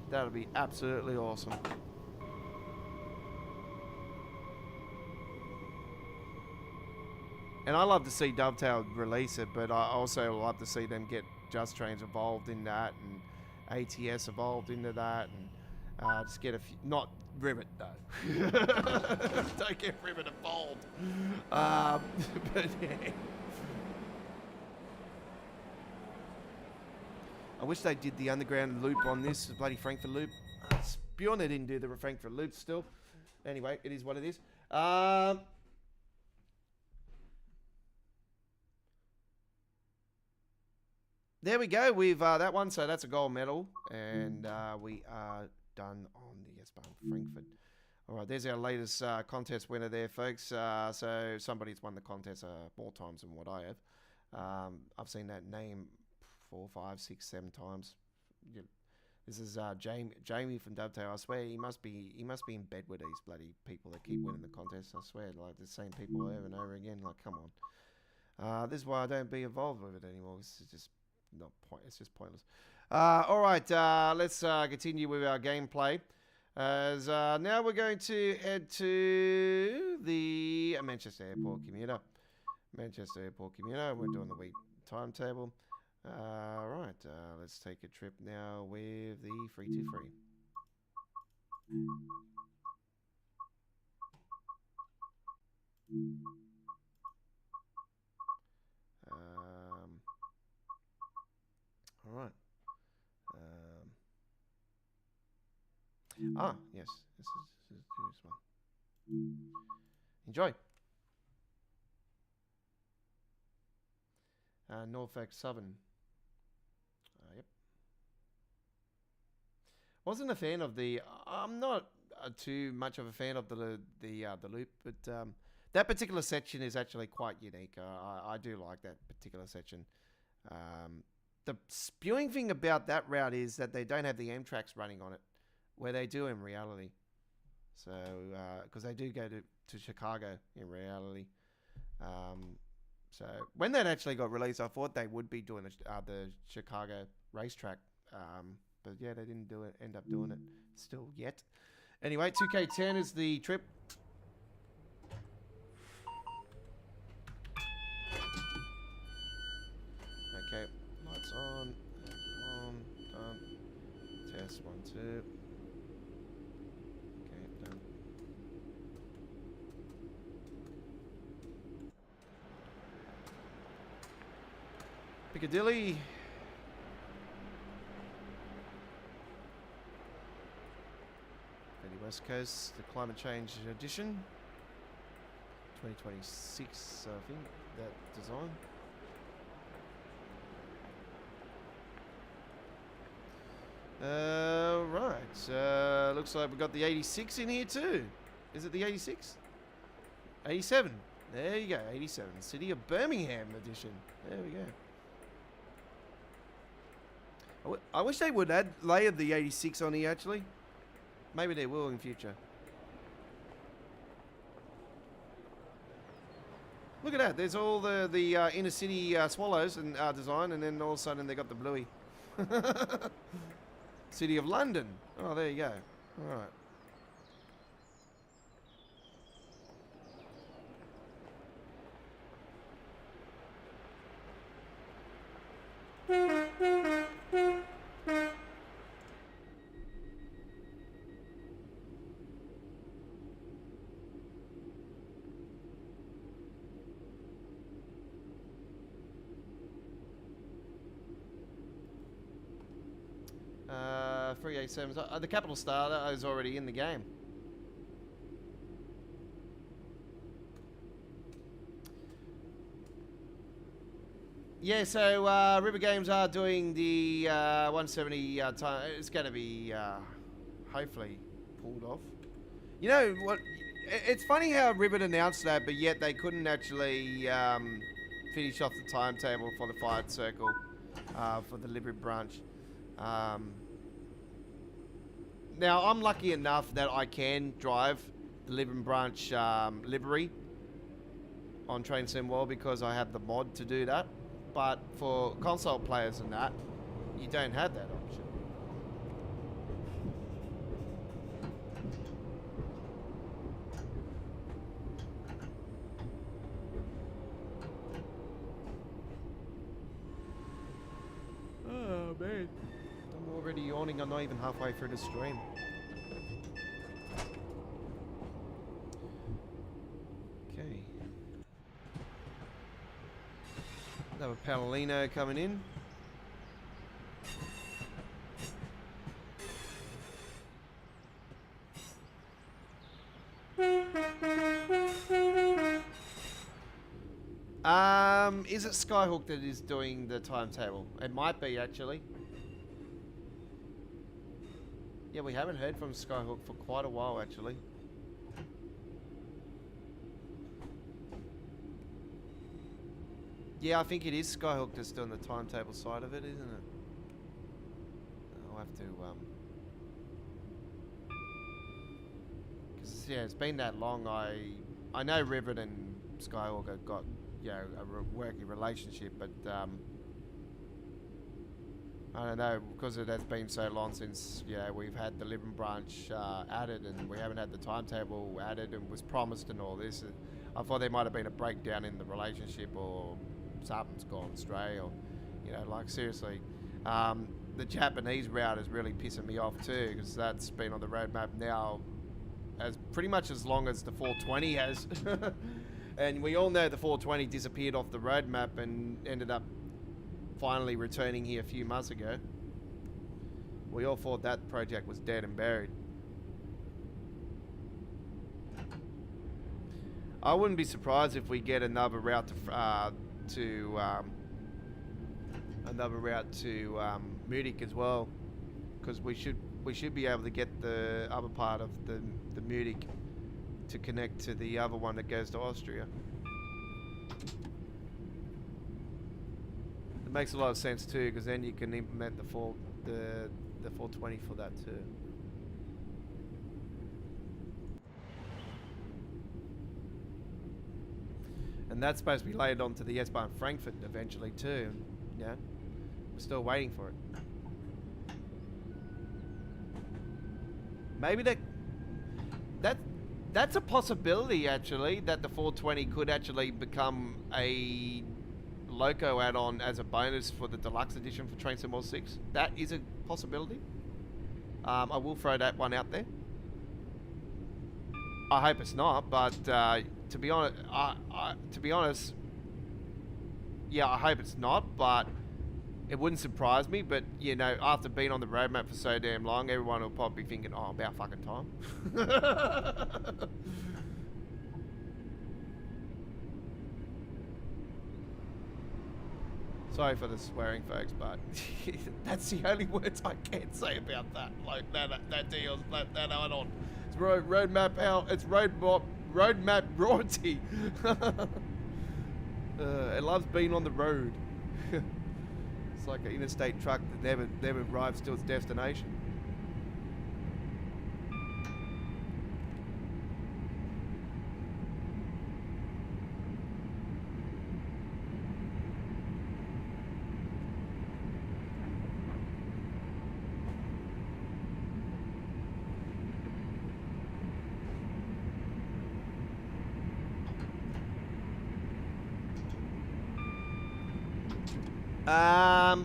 That would be absolutely awesome. And I love to see Dovetail release it, but I also love to see them get Just Trains involved in that, and ATS involved into that, Just get a few, not Rivet though. Don't get Rivet involved. But yeah. I wish they did the underground loop on this, the bloody Frankfurt loop. Bjorn, they didn't do the Frankfurt loop still. Anyway, it is what it is. There we go. We've that one, so that's a gold medal, and we are done on the S-Bahn Frankfurt. All right, there's our latest contest winner there, folks. So somebody's won the contest more times than what I have. I've seen that name 4, 5, 6, 7 times. Yeah. This is Jamie from Dovetail. I swear he must be in bed with these bloody people that keep winning the contest. I swear, like the same people over and over again. Like, come on. This is why I don't be involved with it anymore. This is just not point. It's just pointless. All right, let's continue with our gameplay. As now we're going to head to the Manchester Airport commuter. Manchester Airport commuter. We're doing the week timetable. Right, let's take a trip now with the 323. All right. Yes, this is this one. Enjoy. Norfolk Southern. Yep. Wasn't a fan of the. I'm not too much of a fan of the loop, but that particular section is actually quite unique. I do like that particular section. The spewing thing about that route is that they don't have the Amtraks running on it, where they do in reality. So, because they do go to Chicago in reality. So when that actually got released, I thought they would be doing the Chicago racetrack. But yeah, they didn't do it. End up doing it still yet. Anyway, 2K10 is the trip. Okay, lights on, done. Test 1, 2. Okay, done. Piccadilly. West Coast, the Climate Change Edition. 2026, I think, that design. Right, looks like we've got the 86 in here too. Is it the 86? 87. There you go, 87. City of Birmingham edition. There we go. I wish they would add layer the 86 on here actually. Maybe they will in future. Look at that. There's all the inner city swallows and design, and then all of a sudden they got the bluey. City of London. Oh, there you go. All right. The Capital Star is already in the game. Yeah, so River Games are doing the 170 time. It's going to be hopefully pulled off. You know what? It's funny how Rivet announced that, but yet they couldn't actually finish off the timetable for the Fired Circle for the Livery branch. Now, I'm lucky enough that I can drive the Livery branch livery on Train Sim World because I have the mod to do that. But for console players and that, you don't have that option. Oh, man. I'm already yawning. I'm not even halfway through the stream. Palomino coming in. Is it Skyhook that is doing the timetable? It might be, actually. Yeah, we haven't heard from Skyhook for quite a while, actually. Yeah, I think it is Skyhook that's doing the timetable side of it, isn't it? I'll have to, because, yeah, it's been that long. I know Rivet and Skyhook have got, you know, a working relationship, but, I don't know, because it has been so long since, yeah, we've had the Living Branch added, and we haven't had the timetable added and was promised and all this. I thought there might have been a breakdown in the relationship, or something's gone astray, or, you know, like, seriously. The Japanese route is really pissing me off too, because that's been on the roadmap now as pretty much as long as the 420 has. And we all know the 420 disappeared off the roadmap and ended up finally returning here a few months ago. We all thought that project was dead and buried. I wouldn't be surprised if we get another route to Munich as well, because we should be able to get the other part of the Munich to connect to the other one that goes to Austria. It makes a lot of sense too, because then you can implement the 420 for that too. And that's supposed to be laid onto the S-Bahn Frankfurt eventually too. Yeah, we're still waiting for it. Maybe that's a possibility, actually, that the 420 could actually become a Loco add-on as a bonus for the deluxe edition for Train Sim World 6. That is a possibility. I will throw that one out there. I hope it's not, but to be honest, yeah, I hope it's not, but it wouldn't surprise me. But, you know, after being on the roadmap for so damn long, everyone will probably be thinking, oh, about fucking time. Sorry for the swearing, folks, but that's the only words I can say about that. Like, that deal, that add-on. It's roadmap out. It's roadmap royalty. It loves being on the road. It's like an interstate truck that never arrives to its destination.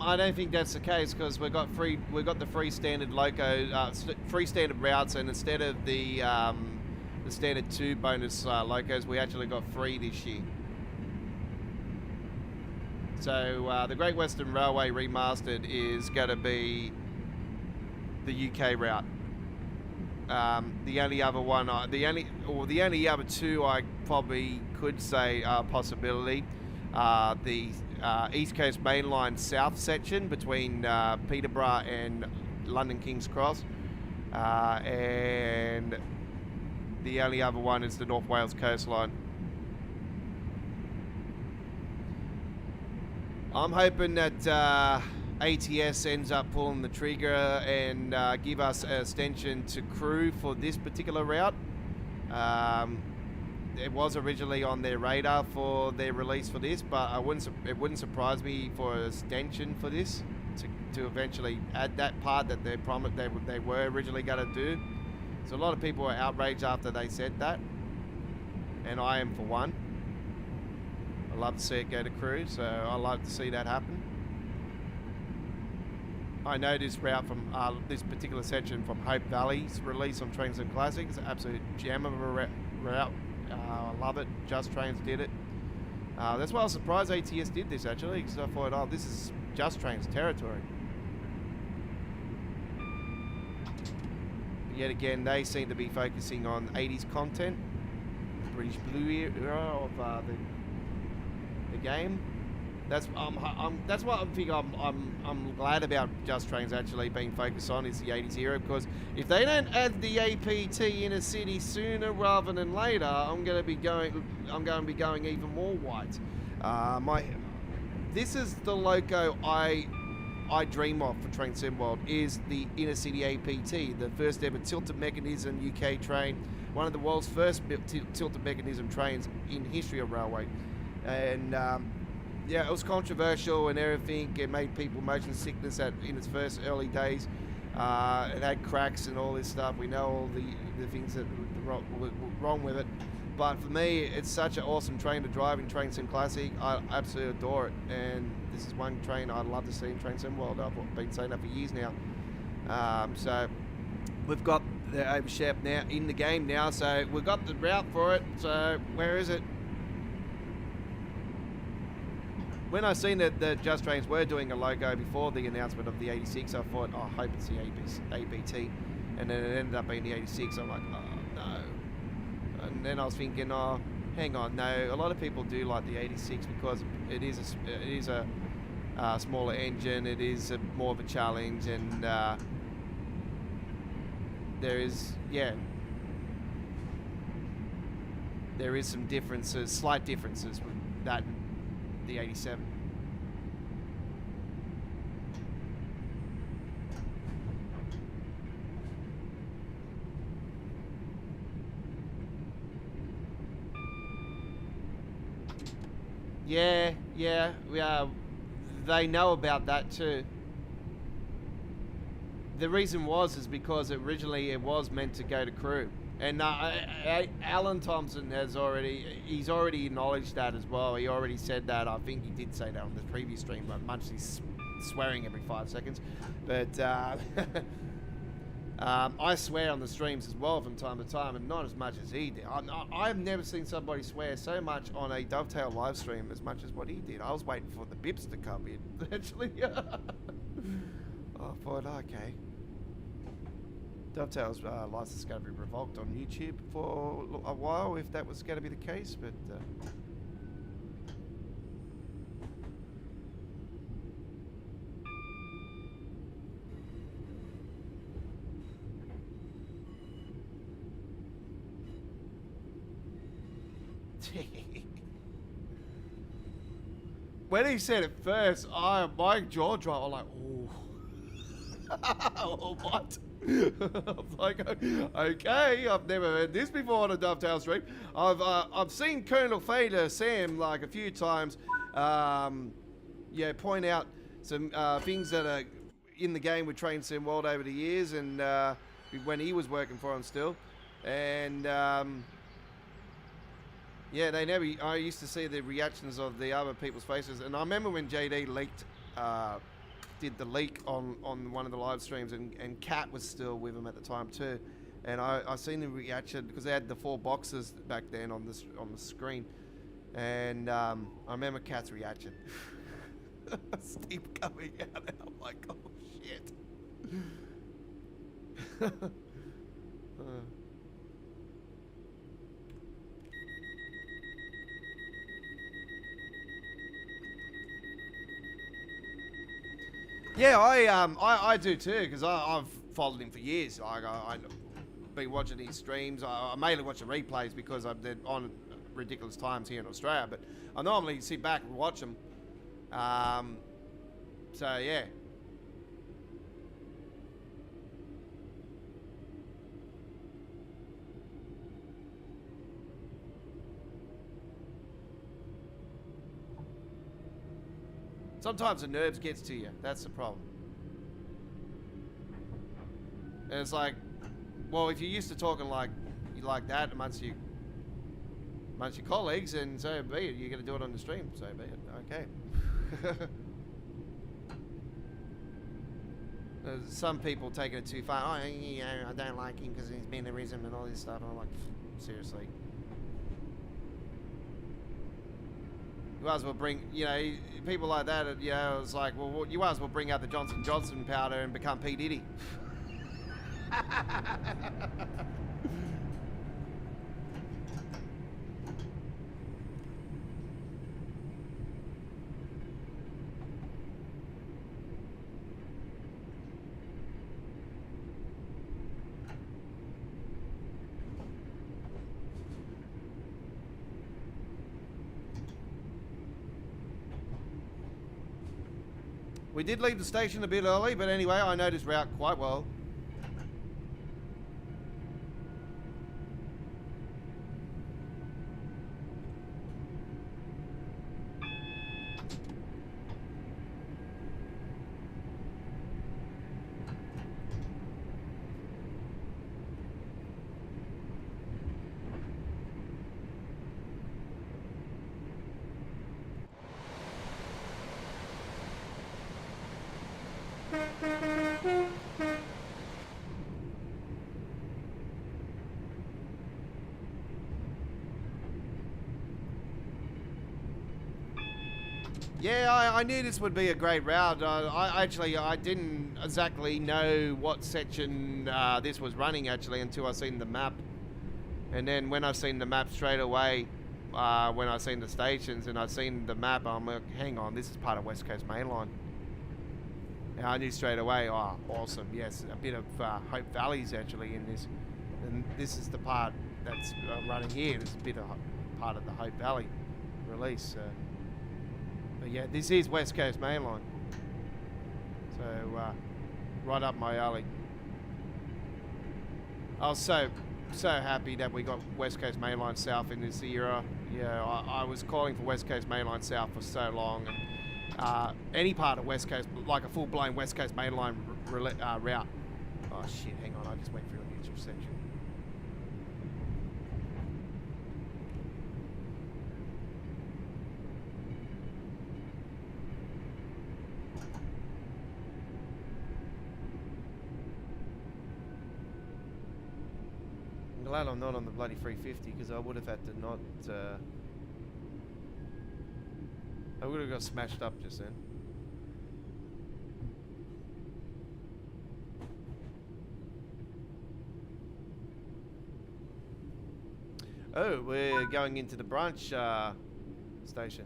I don't think that's the case, because we got the free standard loco, free standard routes, and instead of the standard 2 bonus locos, we actually got 3 this year. So the Great Western Railway Remastered is going to be the UK route. The only other one, the only other 2 I probably could say are a possibility. The East Coast Mainline South section between Peterborough and London King's Cross, and the only other one is the North Wales coastline. I'm hoping that ATS ends up pulling the trigger and give us an extension to Crewe for this particular route. It was originally on their radar for their release for this, but it wouldn't surprise me for an extension for this to eventually add that part that they promised they were originally going to do. So a lot of people were outraged after they said that, and I am for one. I love to see it go to Crewe, so I love to see that happen. I know this route from this particular section from Hope Valley's release on Trains and Classic is an absolute gem of a route. I love it. Just Trains did it. That's why I was surprised ATS did this, actually, because I thought, oh, this is Just Train's territory. But yet again, they seem to be focusing on 80s content, British Blue era of the game. That's what I think I'm glad about Just Train's actually being focused on, is the 80s era, because if they don't add the APT Inner City sooner rather than later, I'm going to be going even more white. This is the loco I dream of for Train Sim World, is the Inner City APT, the first ever tilted mechanism UK train, one of the world's first tilted mechanism trains in history of railway. And yeah, it was controversial and everything. It made people motion sickness in its first early days. It had cracks and all this stuff. We know all the things that were wrong with it. But for me, it's such an awesome train to drive in Train Sim Classic. I absolutely adore it. And this is one train I'd love to see in Train Sim World. I've been saying that for years now. So we've got the overshap now in the game now. So we've got the route for it. So where is it? When I seen that the Just Trains were doing a logo before the announcement of the 86, I thought, oh, I hope it's the APT. And then it ended up being the 86. I'm like, oh, no. And then I was thinking, oh, hang on, no. A lot of people do like the 86 because it is a smaller engine. It is more of a challenge. And there is some differences, slight differences with that and the 87. Yeah, they know about that too. The reason is because originally it was meant to go to crew. And Alan Thompson he's already acknowledged that as well. He already said that. I think he did say that on the previous stream, but Munchie's swearing every 5 seconds. But I swear on the streams as well from time to time, and not as much as he did. I've never seen somebody swear so much on a Dovetail live stream as much as what he did. I was waiting for the bips to come in, actually. I thought, okay. Dovetail's License Discovery revoked on YouTube for a while, if that was going to be the case, but when he said it first, my jaw dropped. I'm like, oh, what? I was like, okay, I've never heard this before on a Dovetail stream. I've seen Colonel Fader Sam like a few times, point out some things that are in the game with Train Sim World over the years, and when he was working for him still, and they never. I used to see the reactions of the other people's faces, and I remember when JD leaked. Did the leak on one of the live streams, and Kat was still with him at the time too, and I seen the reaction because they had the 4 boxes back then on the screen, and I remember Kat's reaction. Steam coming out, and I'm like, oh shit. Yeah, I do too, because I've followed him for years. I've been watching his streams. I mainly watch the replays because they're on ridiculous times here in Australia, but I normally sit back and watch them. So yeah. Sometimes the nerves gets to you. That's the problem. And it's like, well, if you're used to talking like that amongst your colleagues, and so be it, you're going to do it on the stream. So be it. Okay. Some people taking it too far. Oh, yeah, I don't like him because he's mannerism and all this stuff. And I'm like, seriously. You might as well bring, you know, people like that, you know, it's like, well, you might as well bring out the Johnson Johnson powder and become P. Diddy. We did leave the station a bit early, but anyway, I know this route quite well. Yeah, I knew this would be a great route. I didn't exactly know what section this was running actually until I seen the map. And then when I seen the map straight away, when I seen the stations and I seen the map, I'm like, hang on, this is part of West Coast Mainline. And I knew straight away, oh, awesome, yes, a bit of Hope Valley's actually in this. And this is the part that's running here. This is a bit of part of the Hope Valley release. But yeah, this is West Coast Mainline. So, right up my alley. I was so happy that we got West Coast Mainline South in this era. Yeah, I was calling for West Coast Mainline South for so long. And any part of West Coast, like a full-blown West Coast Mainline route. Oh shit, hang on, I just went through a neutral section. Glad I'm not on the bloody 350 because I would have had to not. I would have got smashed up just then. Oh, we're going into the branch station.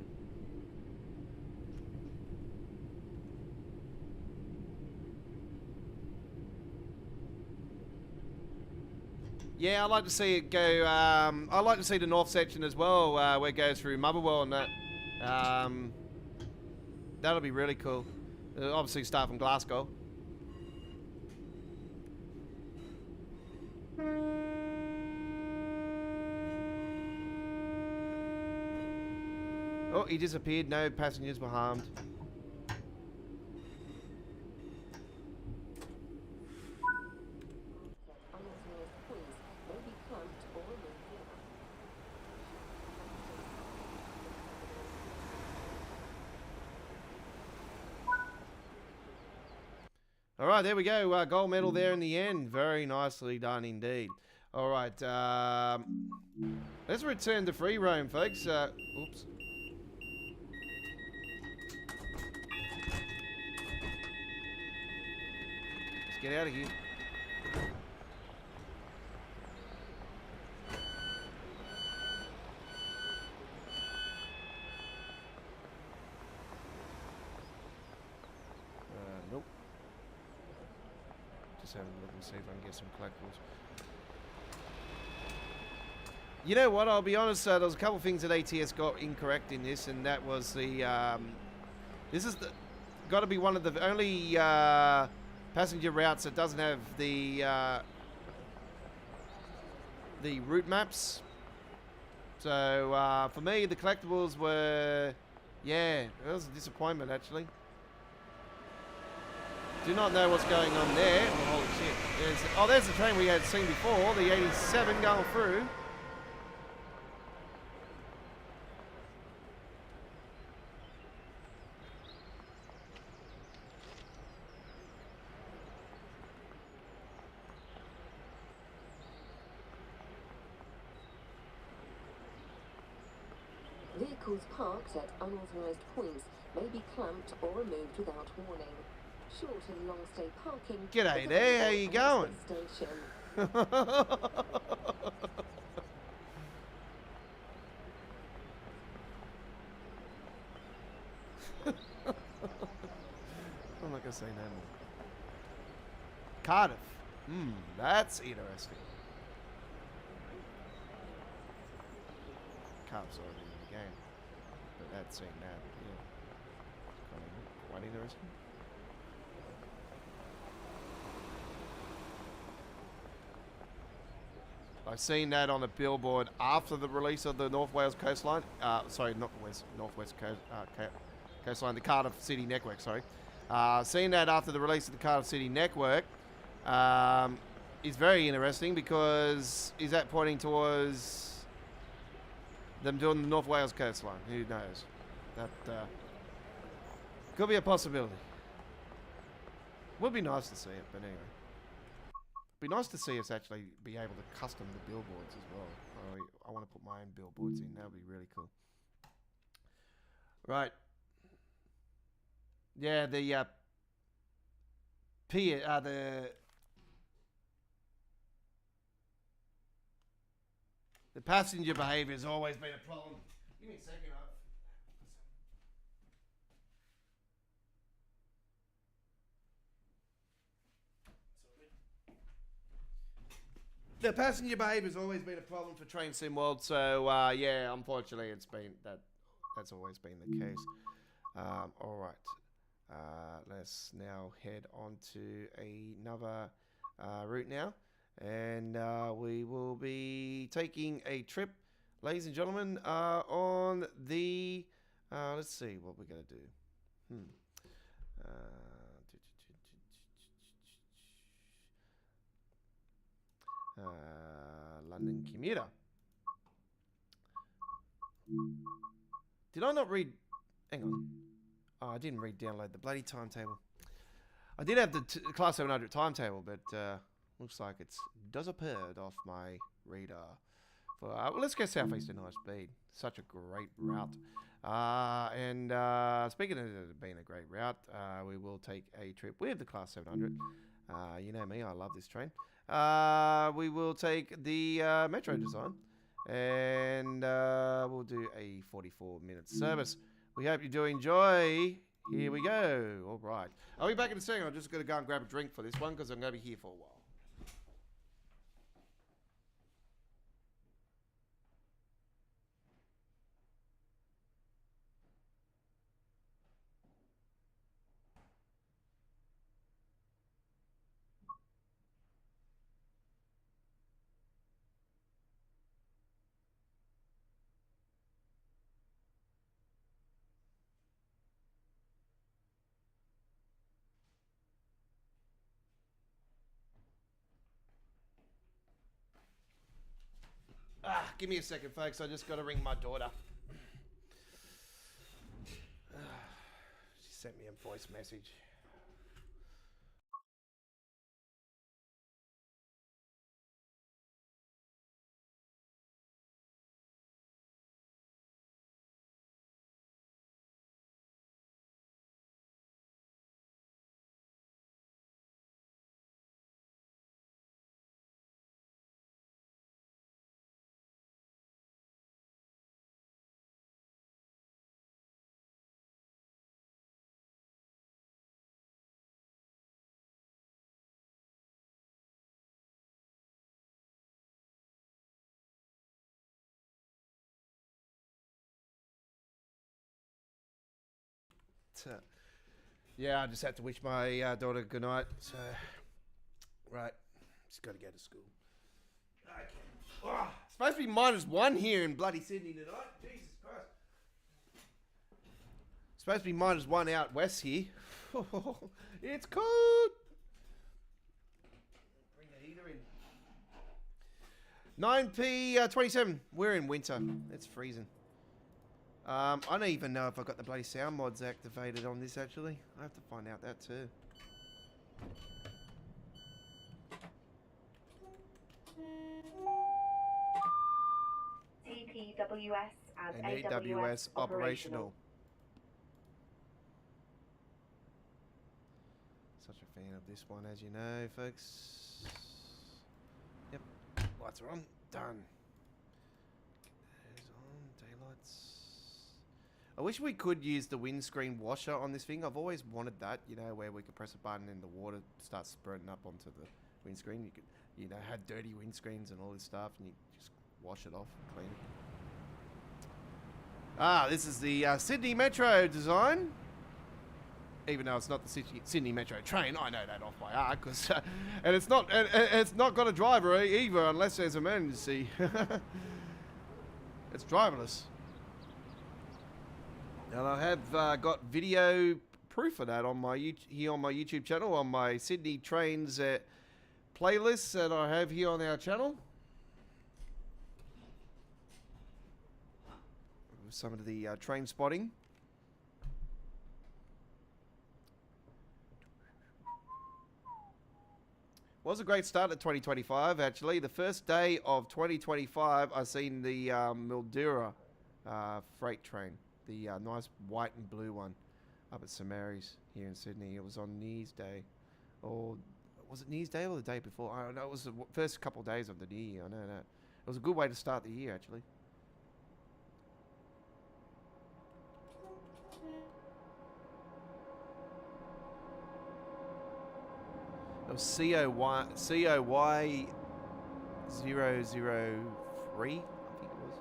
Yeah, I'd like to see it go. I'd like to see the north section as well, where it goes through Motherwell and that. That'll be really cool. Obviously, start from Glasgow. Oh, he disappeared. No passengers were harmed. All right, there we go. Gold medal there in the end. Very nicely done indeed. All right, let's return to free roam, folks. Oops. Let's get out of here. Nope. Just having a look and see if I can get some collectibles. You know what? I'll be honest. There was a couple of things that ATS got incorrect in this, and that was the. This is got to be one of the only passenger routes that doesn't have the route maps. So for me, the collectibles were, yeah, it was a disappointment actually. Do not know what's going on there. Oh, holy shit. There's the train we had seen before, the 87 going through. Vehicle Vehicles parked at unauthorised points may be clamped or removed without warning. Short and long stay parking. G'day there, how you going? Station. I'm not gonna say no more. Cardiff. That's interesting. Cardiff's already in the game, but that's saying that, yeah, kind of quite interesting. I've seen that on a billboard after the release of the North Wales coastline. Sorry, not Northwest coastline, the Cardiff City network. Sorry, seen that after the release of the Cardiff City network. Is very interesting because is that pointing towards them doing the North Wales coastline? Who knows? That could be a possibility. Would be nice to see it, but anyway. Be nice to see us actually be able to custom the billboards as well. I want to put my own billboards in. That would be really cool. Right. Yeah, the passenger behaviour has always been a problem. Give me a second. The passenger behaviour has always been a problem for Train Sim World, so yeah, unfortunately, that's always been the case. All right, let's now head on to another route now, and we will be taking a trip, ladies and gentlemen, on the. Let's see what we're gonna do. London commuter. Did I not read? Hang on. Oh, I didn't download the bloody timetable. I did have the Class 700 timetable, but looks like it's disappeared off my radar. Well, let's go Southeastern High Speed. Such a great route. And speaking of it being a great route, we will take a trip with the Class 700. You know me, I love this train. We will take the Metro design, and we'll do a 44-minute service. We hope you do enjoy. Here we go. All right. I'll be back in a second. I'm just going to go and grab a drink for this one because I'm going to be here for a while. Give me a second, folks. I just got to ring my daughter. She sent me a voice message. Yeah, I just had to wish my daughter good night. So, right, just got to go to school. Okay. Oh, it's supposed to be -1 here in bloody Sydney tonight. Jesus Christ. It's supposed to be -1 out west here. It's cold. Bring the heater in. 9p27. We're in winter. It's freezing. I don't even know if I got the bloody sound mods activated on this, actually. I have to find out that too. TPWS as and AWS operational. Such a fan of this one, as you know, folks. Yep, lights are on. Done. There's on, daylights. I wish we could use the windscreen washer on this thing. I've always wanted that, you know, where we could press a button and the water starts spurting up onto the windscreen. You could, you know, have dirty windscreens and all this stuff, and you just wash it off, clean it. Ah, this is the Sydney Metro design. Even though it's not the Sydney Metro train, I know that off by heart, cause, and it's not got a driver either, unless there's an emergency. It's driverless. And I have got video proof of that on my here on my YouTube channel, on my Sydney Trains playlist that I have here on our channel. Some of the train spotting. Was a great start at 2025, actually. The first day of 2025, I seen the Mildura freight train. The nice white and blue one up at St Mary's here in Sydney. It was on New Year's Day. Or was it New Year's Day or the day before? I don't know. It was the first couple of days of the new year. I know that. It was a good way to start the year, actually. It was COY 003, I think it was.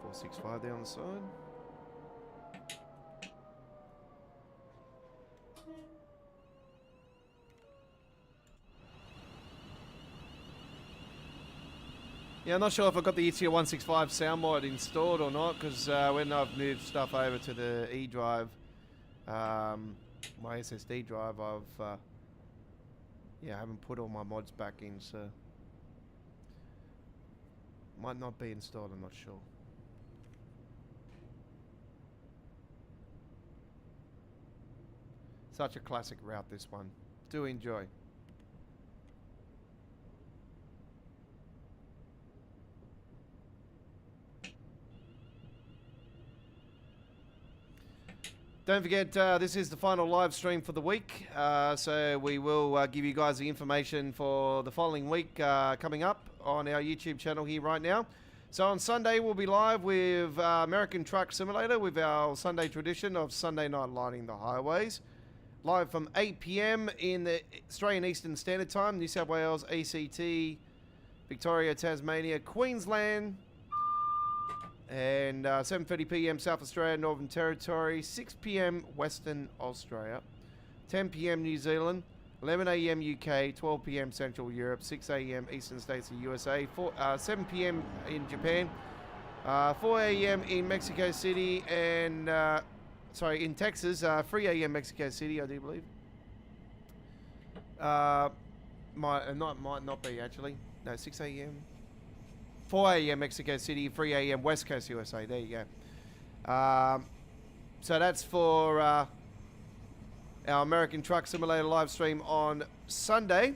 .465 there on the side. Yeah, I'm not sure if I've got the ETL 165 sound mod installed or not, because when I've moved stuff over to the E drive, my SSD drive, I've yeah, I haven't put all my mods back in, so might not be installed, I'm not sure. Such a classic route, this one. Do enjoy. Don't forget, this is the final live stream for the week, so we will give you guys the information for the following week coming up on our YouTube channel here right now. So on Sunday, we'll be live with American Truck Simulator with our Sunday tradition of Sunday night lighting the highways. Live from 8 PM in the Australian Eastern Standard Time, New South Wales, ACT, Victoria, Tasmania, Queensland, and 7:30 PM South Australia, Northern Territory, 6 PM Western Australia, 10 PM New Zealand, 11 AM UK, 12 PM Central Europe, 6 AM Eastern States of USA, 7 PM in Japan, 4 AM in Mexico City, and sorry, in Texas, 3 AM Mexico City, I do believe. Might not be actually. No, 6 AM. 4 AM Mexico City, 3 AM West Coast USA. There you go. So that's for our American Truck Simulator live stream on Sunday,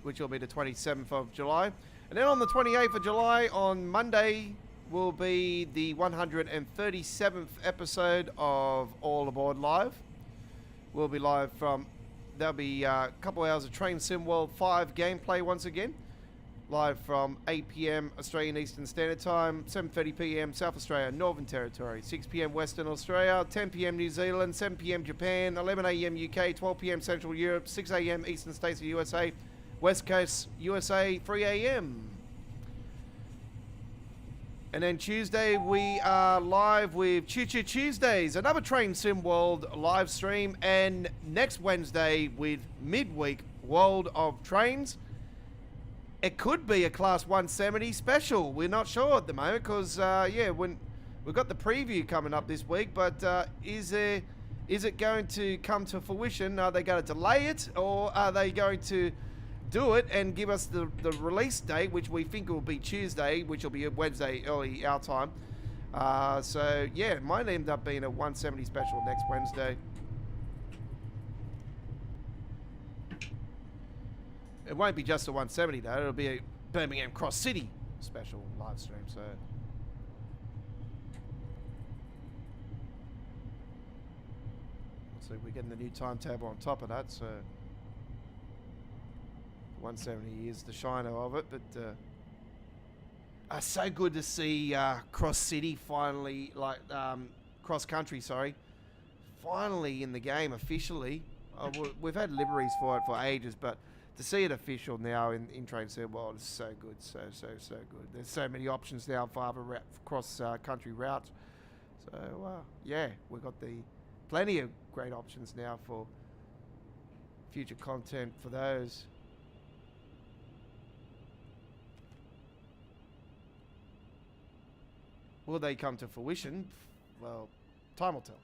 which will be the 27th of July. And then on the 28th of July, on Monday, will be the 137th episode of All Aboard Live. We'll be live from, there'll be a couple hours of Train Sim World 5 gameplay once again. Live from 8 PM Australian Eastern Standard Time, 7:30 PM South Australia, Northern Territory, 6 PM Western Australia, 10 PM New Zealand, 7 PM Japan, 11 AM UK, 12 PM Central Europe, 6 AM Eastern States of USA, West Coast USA, 3 AM. And then Tuesday we are live with Choo Choo Tuesdays, another Train Sim World live stream, and next Wednesday with Midweek World of Trains. It could be a Class 170 special. We're not sure at the moment because, yeah, when we've got the preview coming up this week, but is it going to come to fruition? Are they going to delay it, or are they going to do it and give us the release date, which we think will be Tuesday, which will be a Wednesday early our time? So, yeah, it might end up being a 170 special next Wednesday. It won't be just a 170 though. It'll be a Birmingham Cross City special live stream. So. So we're getting the new timetable on top of that. So 170 is the shiner of it, but so good to see Cross City finally, like Cross Country, sorry, finally in the game officially. We've had liveries for it for ages, but to see it official now in Train Sim World is so good, so good. There's so many options now for other cross country routes. So yeah, we've got plenty of great options now for future content for those. Will they come to fruition? Well, time will tell.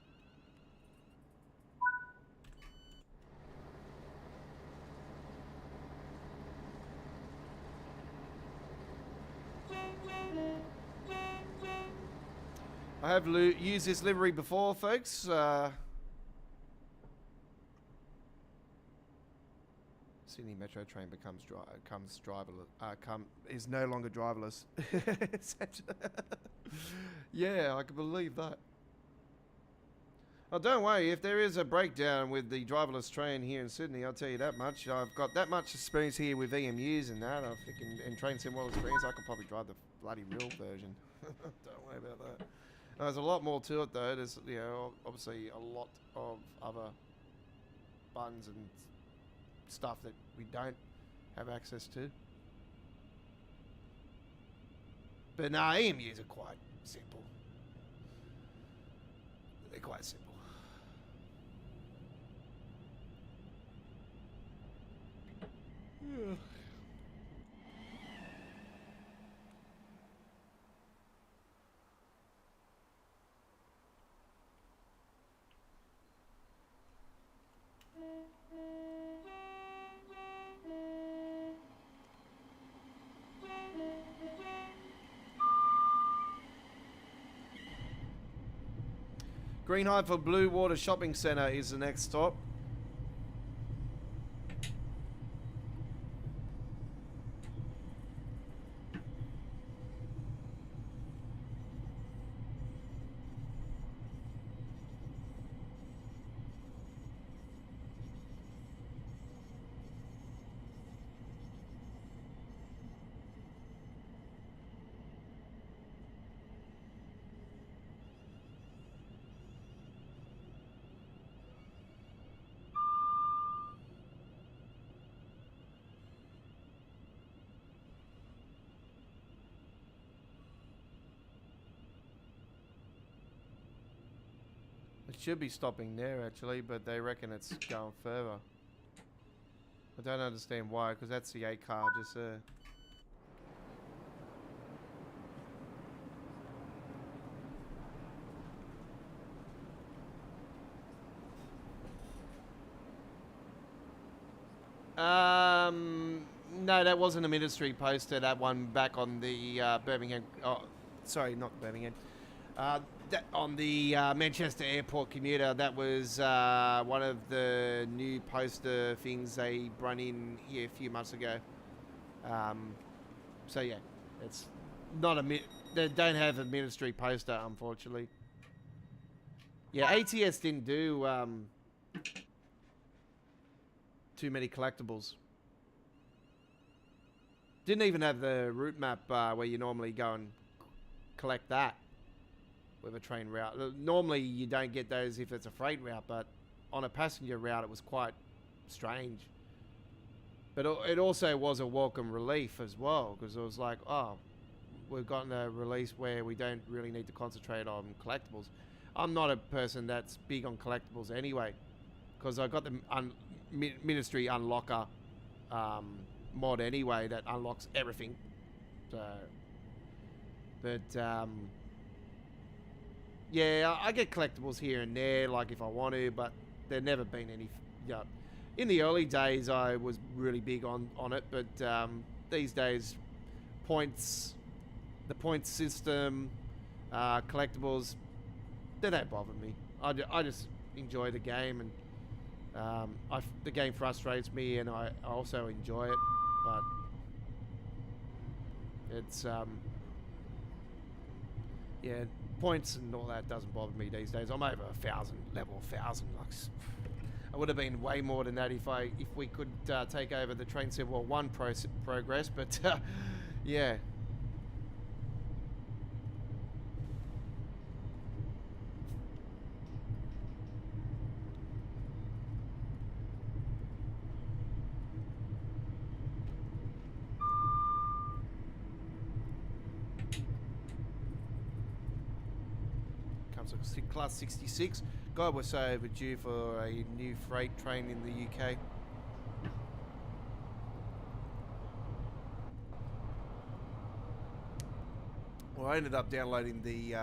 I have used this livery before, folks. Sydney Metro train is no longer driverless. Yeah, I can believe that. Oh, don't worry, if there is a breakdown with the driverless train here in Sydney, I'll tell you that much. I've got that much experience here with EMUs and that. I think in Train Sim World experience, I could probably drive the bloody real version. Don't worry about that. There's a lot more to it though. There's, you know, obviously a lot of other buttons and stuff that we don't have access to. But no, EMUs are quite simple. They're quite simple. Yeah. Greenhide for Blue Water Shopping Centre is the next stop. It should be stopping there actually, but they reckon it's going further. I don't understand why, because that's the 8 car just there. No, that wasn't a ministry poster. That one back on the Birmingham. Oh, sorry, not Birmingham. That on the Manchester Airport commuter. That was one of the new poster things they brought in here a few months ago. So yeah, it's not they don't have a ministry poster, unfortunately. Yeah, ATS didn't do too many collectibles. Didn't even have the route map where you normally go and collect that with a train route. Normally you don't get those if it's a freight route, but on a passenger route it was quite strange. But it also was a welcome relief as well, because it was like, oh, we've gotten a release where we don't really need to concentrate on collectibles. I'm not a person that's big on collectibles anyway, because I got the Ministry Unlocker mod anyway that unlocks everything. So, but yeah, I get collectibles here and there, like if I want to, but there've never been any. Yeah, in the early days I was really big on it, but these days, the points system, collectibles, they don't bother me. I just enjoy the game, and the game frustrates me, and I also enjoy it. but it's yeah, points and all that doesn't bother me these days. I'm over 1,000, level 1,000. Like, I would have been way more than that if we could take over the Train Sim World 1 progress, but yeah. Comes with class 66. God, we're so overdue for a new freight train in the UK. Well, I ended up downloading the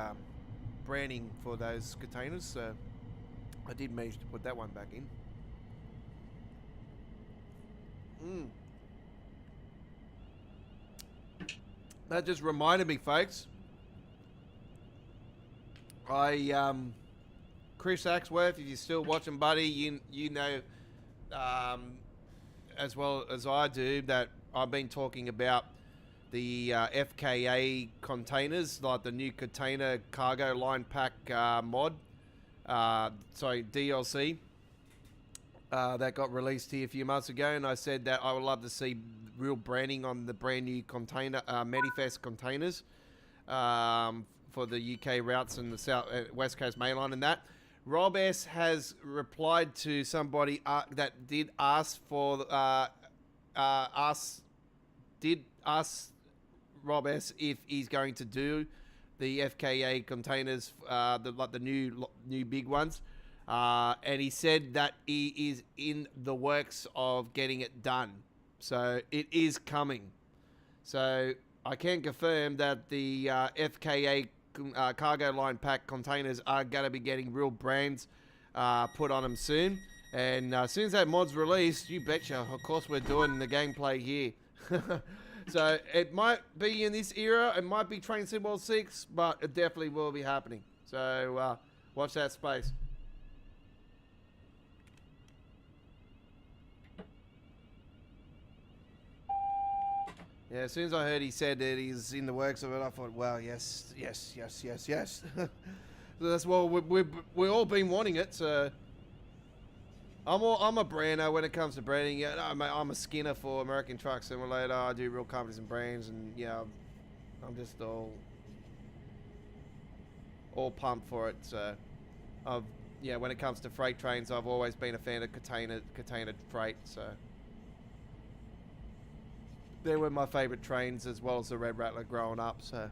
branding for those containers, so I did manage to put that one back in. That just reminded me, folks. Chris Axworth, if you're still watching, buddy, you know, as well as I do, that I've been talking about the FKA containers, like the new container cargo line pack mod, DLC, that got released here a few months ago, and I said that I would love to see real branding on the brand new container Medifest containers for the UK routes and the South West Coast mainline and that. Rob S has replied to somebody that did ask for ask Rob S if he's going to do the FKA containers, the new big ones, and he said that he is in the works of getting it done. So it is coming. So I can confirm that the FKA cargo line pack containers are going to be getting real brands put on them soon. And as soon as that mod's released, you betcha, of course we're doing the gameplay here. So it might be in this era, it might be Train Sim World 6, but it definitely will be happening. So watch that space. Yeah, as soon as I heard he said that he's in the works of it, I thought, well, yes. So that's what we've all been wanting it. So I'm a brander when it comes to branding. Yeah, I'm a skinner for American Truck Simulator. I do real companies and brands, and yeah, I'm just all pumped for it. So when it comes to freight trains, I've always been a fan of container freight. So they were my favourite trains, as well as the Red Rattler growing up. So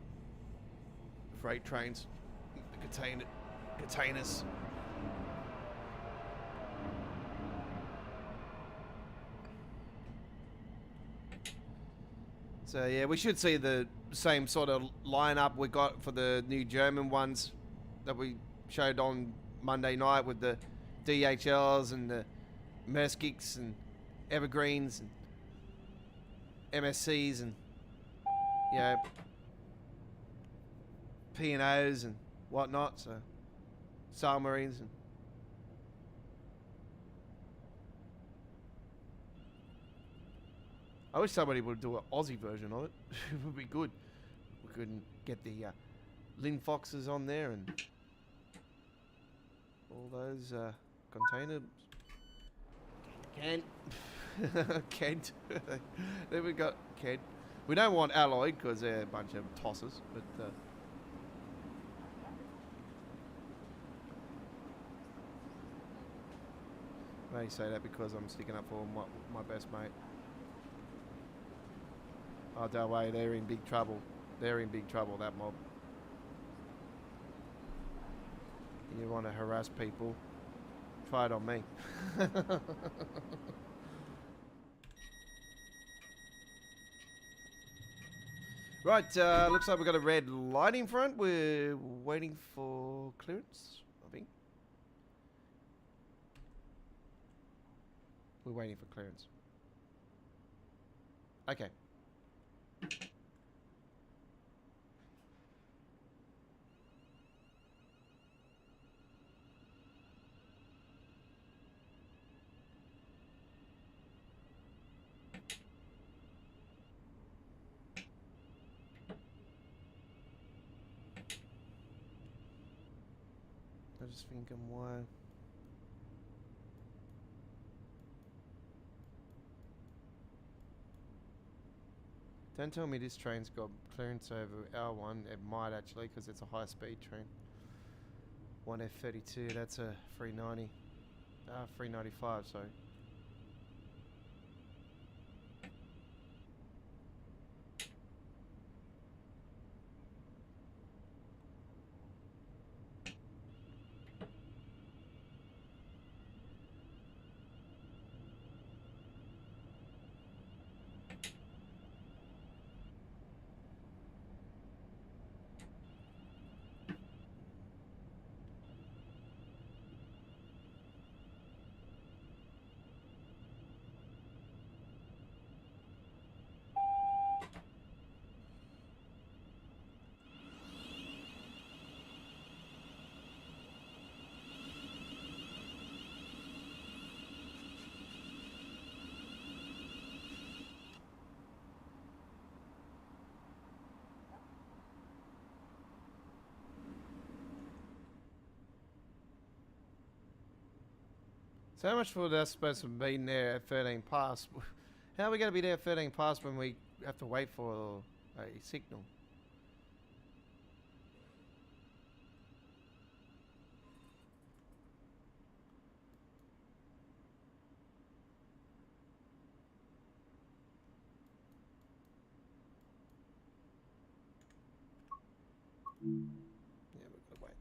freight trains, the containers. So yeah, we should see the same sort of lineup we got for the new German ones that we showed on Monday night, with the DHLs and the Merskiks and Evergreens and MSCs and, you know, P&Os and whatnot. So submarines and I wish somebody would do an Aussie version of it. It would be good. We couldn't get the Lynn Foxes on there and all those containers. Kent. Then we got Kent. We don't want Alloyed because they're a bunch of tosses, but I only say that because I'm sticking up for my best mate. Oh, don't worry, they're in big trouble. They're in big trouble, that mob. You want to harass people? Try it on me. Right, looks like we've got a red light in front. We're waiting for clearance, I think. We're waiting for clearance. Okay. I'm just thinking why. Don't tell me this train's got clearance over R1. It might actually, because it's a high-speed train. 1F32, that's a 390. 395, sorry. So how much for that supposed to be there at 13 past? How are we going to be there at 13 past when we have to wait for a signal? Yeah, we've got to wait.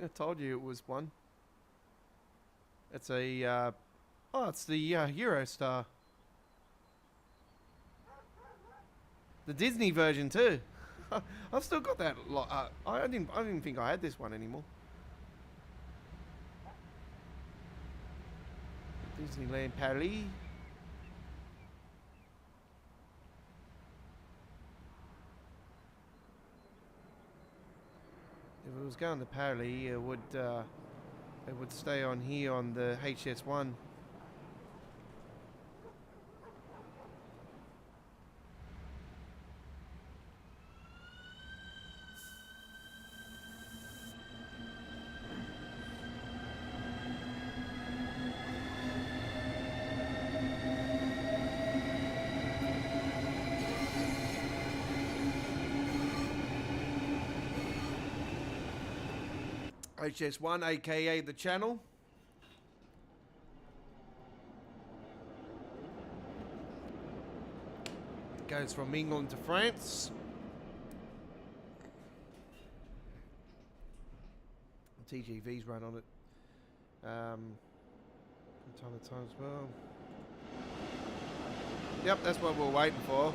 I told you it was one. It's a, oh, it's the Eurostar. The Disney version too. I've still got that. I didn't think I had this one anymore. Disneyland Paris. If it was going to Paris, it would stay on here on the HS1. HS1, aka the channel. Goes from England to France. TGV's run on it. From time to time as well. Yep, that's what we're waiting for.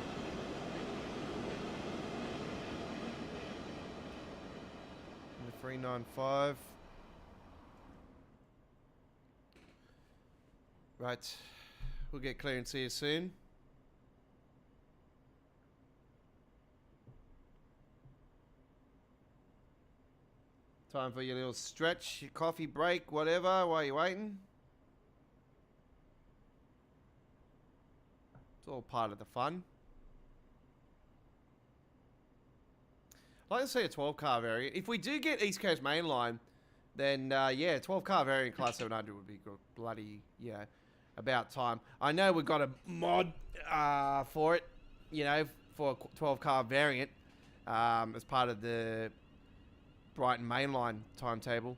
And the 395. Right, we'll get clearance here soon. Time for your little stretch, your coffee break, whatever, while you're waiting. It's all part of the fun. I'd like to see a 12-car variant. If we do get East Coast Main Line, then yeah, 12-car variant Class 700 would be good. Bloody, yeah, about time. I know we've got a mod for it, you know, for a 12-car variant as part of the Brighton Mainline timetable,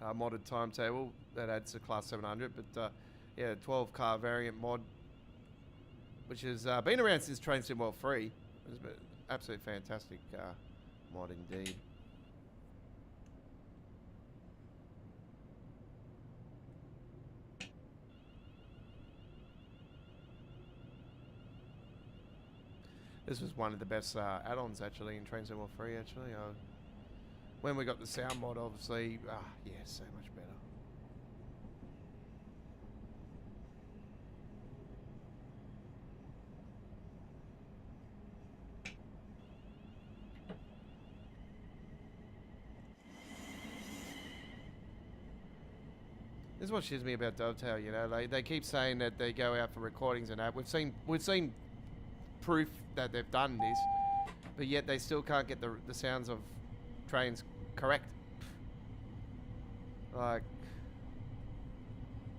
modded timetable that adds to Class 700. But yeah, 12-car variant mod, which has been around since Train Sim World 3. It's been absolutely fantastic mod indeed. This was one of the best add-ons actually in Train Sim World 3 actually. When we got the sound mod, obviously, yeah, so much better. This is what shits me about Dovetail, you know. They keep saying that they go out for recordings and that. We've seen proof that they've done this, but yet they still can't get the sounds of trains correct. Like,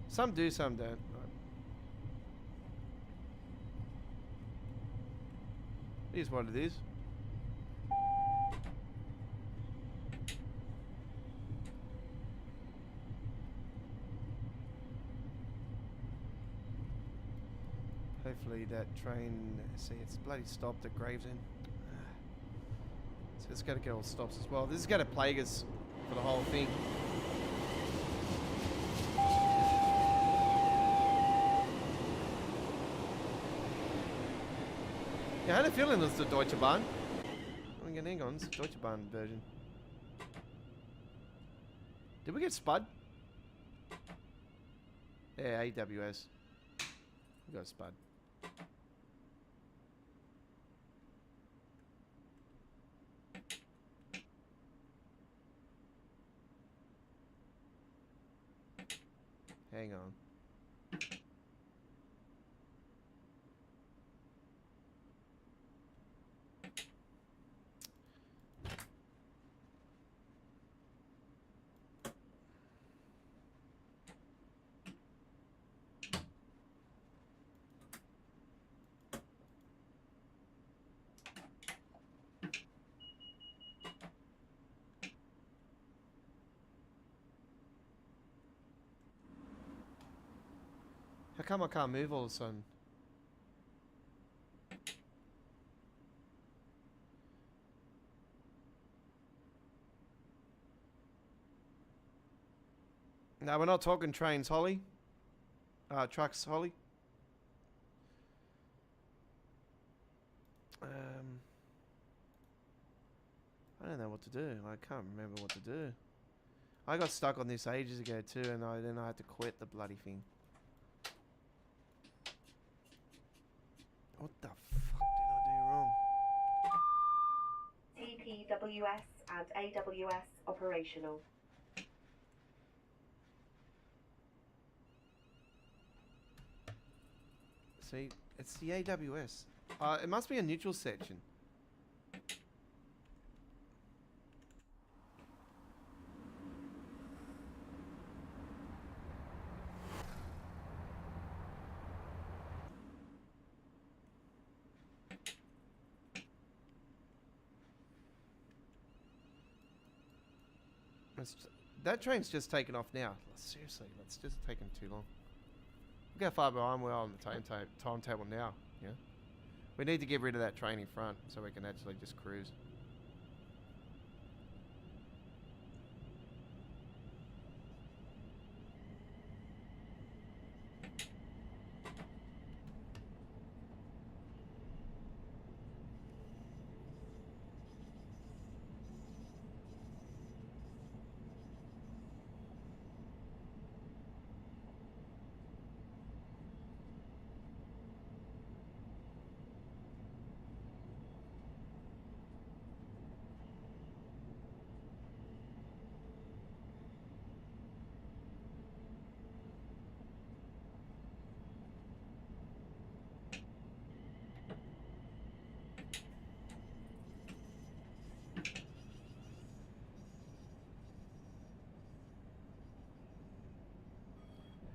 some do, some don't. It is what it is. Hopefully that train, see, it's bloody stopped at Gravesend. So it's got to get all stops as well. This is going to plague us for the whole thing. Yeah, I had a feeling it was the Deutsche Bahn. Hang on, it's the Deutsche Bahn version. Did we get Spud? Yeah, AWS. We got Spud. Hang on. How come I can't move all of a sudden? No, we're not talking trains, Holly. Trucks, Holly. I don't know what to do. I can't remember what to do. I got stuck on this ages ago too, and then I had to quit the bloody thing. What the fuck did I do wrong? TPWS and AWS operational. See, it's the AWS. It must be a neutral section. That train's just taken off now. Seriously, that's just taken too long. Look how far behind we are on the timetable now. Yeah, we need to get rid of that train in front so we can actually just cruise.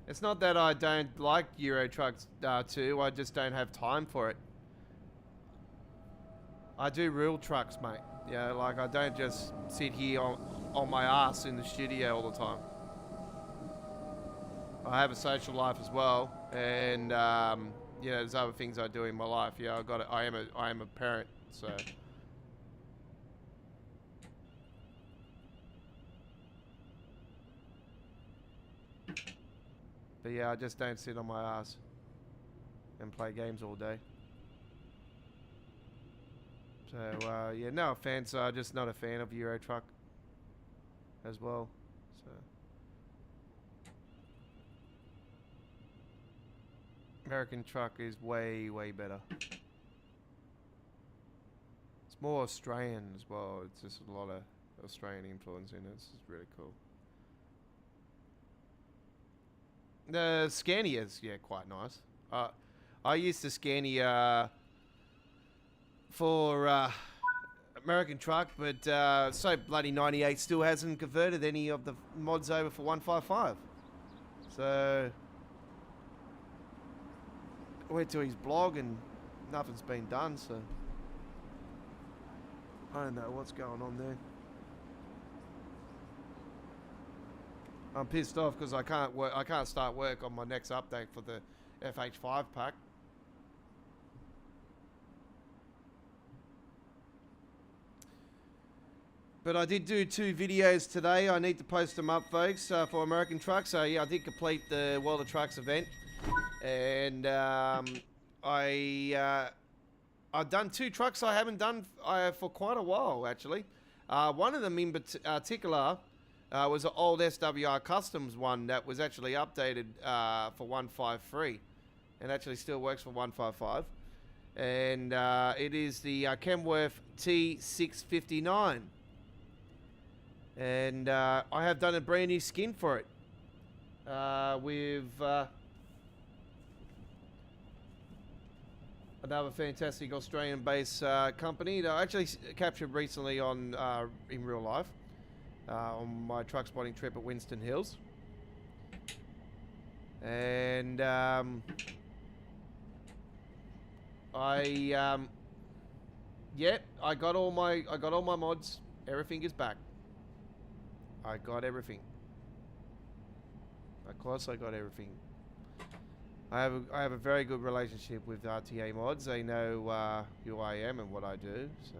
It's not that I don't like Euro Trucks 2, I just don't have time for it. I do real trucks, mate. Yeah, like I don't just sit here on my ass in the studio all the time. I have a social life as well, and you know, there's other things I do in my life. Yeah, I am a parent, so. But yeah, I just don't sit on my ass and play games all day. So yeah, no offense, just not a fan of Euro Truck as well. So American Truck is way better. It's more Australian as well. It's just a lot of Australian influence in it. It's really cool. The Scania's, yeah, quite nice. I used the Scania for American truck, but so bloody 98 still hasn't converted any of the mods over for 155. So I went to his blog and nothing's been done, so I don't know what's going on there. I'm pissed off because I can't start work on my next update for the FH5 pack. But I did do 2 videos today. I need to post them up, folks, for American Truck. So yeah, I did complete the World of Trucks event, and I've done 2 trucks I haven't done for quite a while, actually. One of them in particular was an old SWR Customs one that was actually updated for 153, and actually still works for 155. And it is the Kenworth T659. And I have done a brand new skin for it with another fantastic Australian-based company that I actually captured recently on in real life on my truck spotting trip at Winston Hills. And I got all my mods. Everything is back. I got everything. Of course I got everything. I have a very good relationship with RTA Mods. They know who I am and what I do, so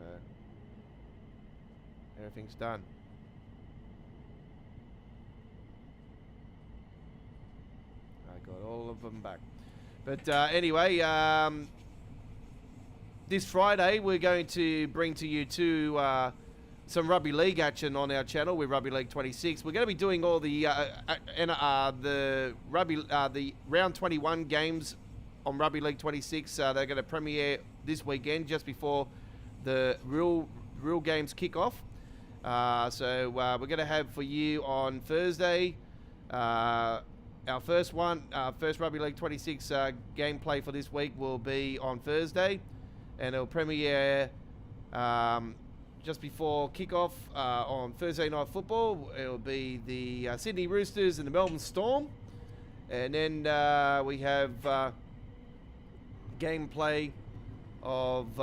everything's done. I got all of them back. But anyway, this Friday we're going to bring to you some rugby league action on our channel with Rugby League 26. We're going to be doing all the round 21 games on Rugby League 26. They're going to premiere this weekend just before the real games kick off. So we're going to have for you on Thursday our first Rugby League 26 gameplay for this week will be on Thursday, and it'll premiere just before kickoff on Thursday Night Football. It'll be the Sydney Roosters and the Melbourne Storm. And then we have gameplay of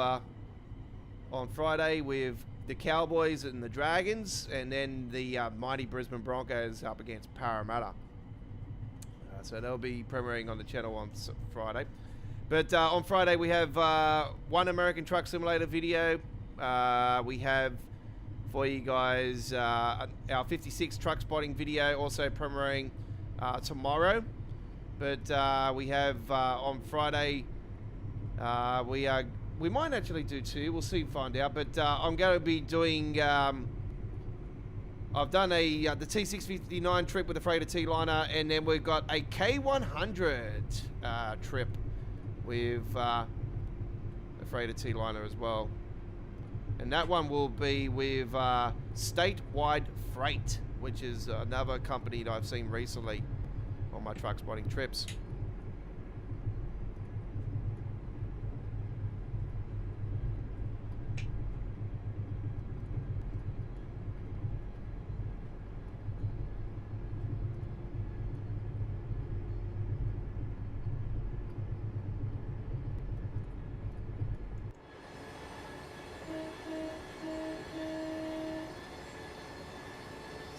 on Friday with the Cowboys and the Dragons, and then the mighty Brisbane Broncos up against Parramatta. So they'll be premiering on the channel on Friday. But on Friday we have one American Truck Simulator video. We have for you guys our 56 truck spotting video also premiering tomorrow. But we have on Friday we might actually do 2. We'll see, find out. But I'm going to be doing I've done the T659 trip with the freighter T-liner, and then we've got a K100 trip with the freighter T-liner as well. And that one will be with Statewide Freight, which is another company that I've seen recently on my truck spotting trips.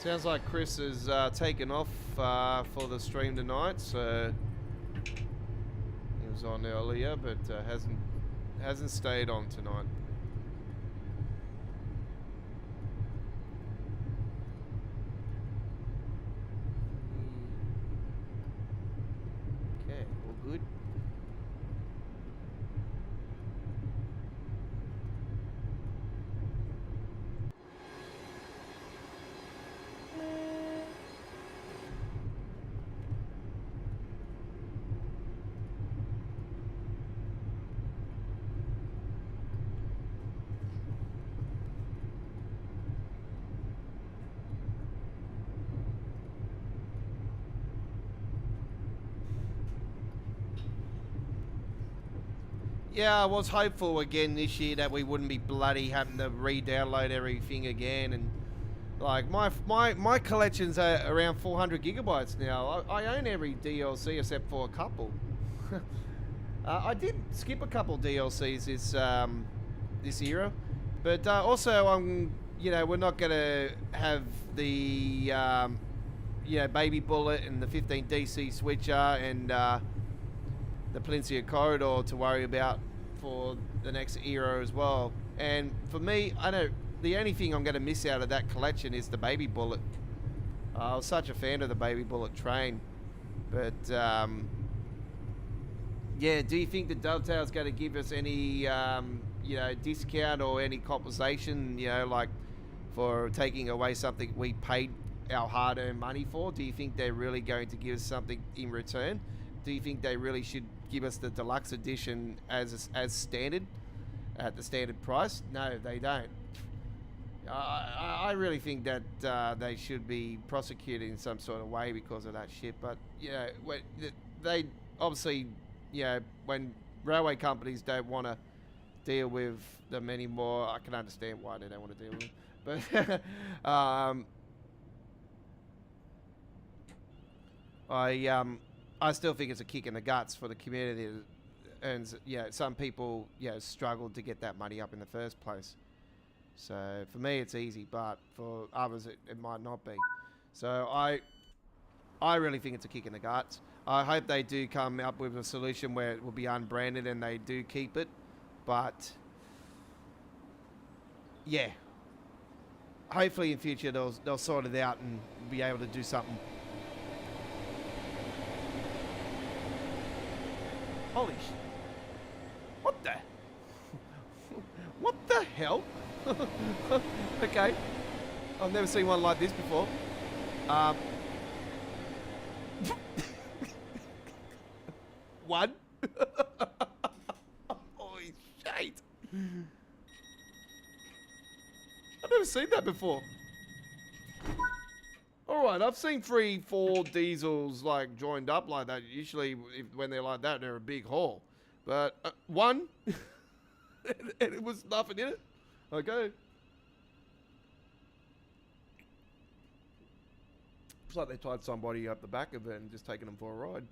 Sounds like Chris has taken off for the stream tonight, so he was on earlier, but hasn't stayed on tonight. Okay, all good. Yeah, I was hopeful again this year that we wouldn't be bloody having to re-download everything again, and like my collection's around 400 gigabytes now. I own every DLC except for a couple. I did skip a couple DLCs this era, but also we're not gonna have the Baby Bullet and the 15 DC switcher and the Palencia Corridor to worry about for the next era as well. And for me, the only thing I'm going to miss out of that collection is the Baby Bullet. I was such a fan of the Baby Bullet train. But, yeah, do you think the Dovetail's going to give us any, discount or any compensation, like for taking away something we paid our hard-earned money for? Do you think they're really going to give us something in return? Do you think they really should give us the deluxe edition as standard at the standard price? No, they don't. I really think that they should be prosecuted in some sort of way because of that shit. But they obviously, when railway companies don't want to deal with them anymore, I can understand why they don't want to deal with them. But I still think it's a kick in the guts for the community, and some people struggled to get that money up in the first place. So for me it's easy, but for others it might not be. So I really think it's a kick in the guts. I hope they do come up with a solution where it will be unbranded and they do keep it, but yeah, hopefully in future they'll sort it out and be able to do something. Holy shit. What the? What the hell? Okay. I've never seen one like this before. One? Holy shit. I've never seen that before. Alright, I've seen 3-4 diesels like joined up like that. Usually when they're like that, they're a big haul. But one, and it was nothing in it. Okay. It's like they tied somebody up the back of it and just taken them for a ride.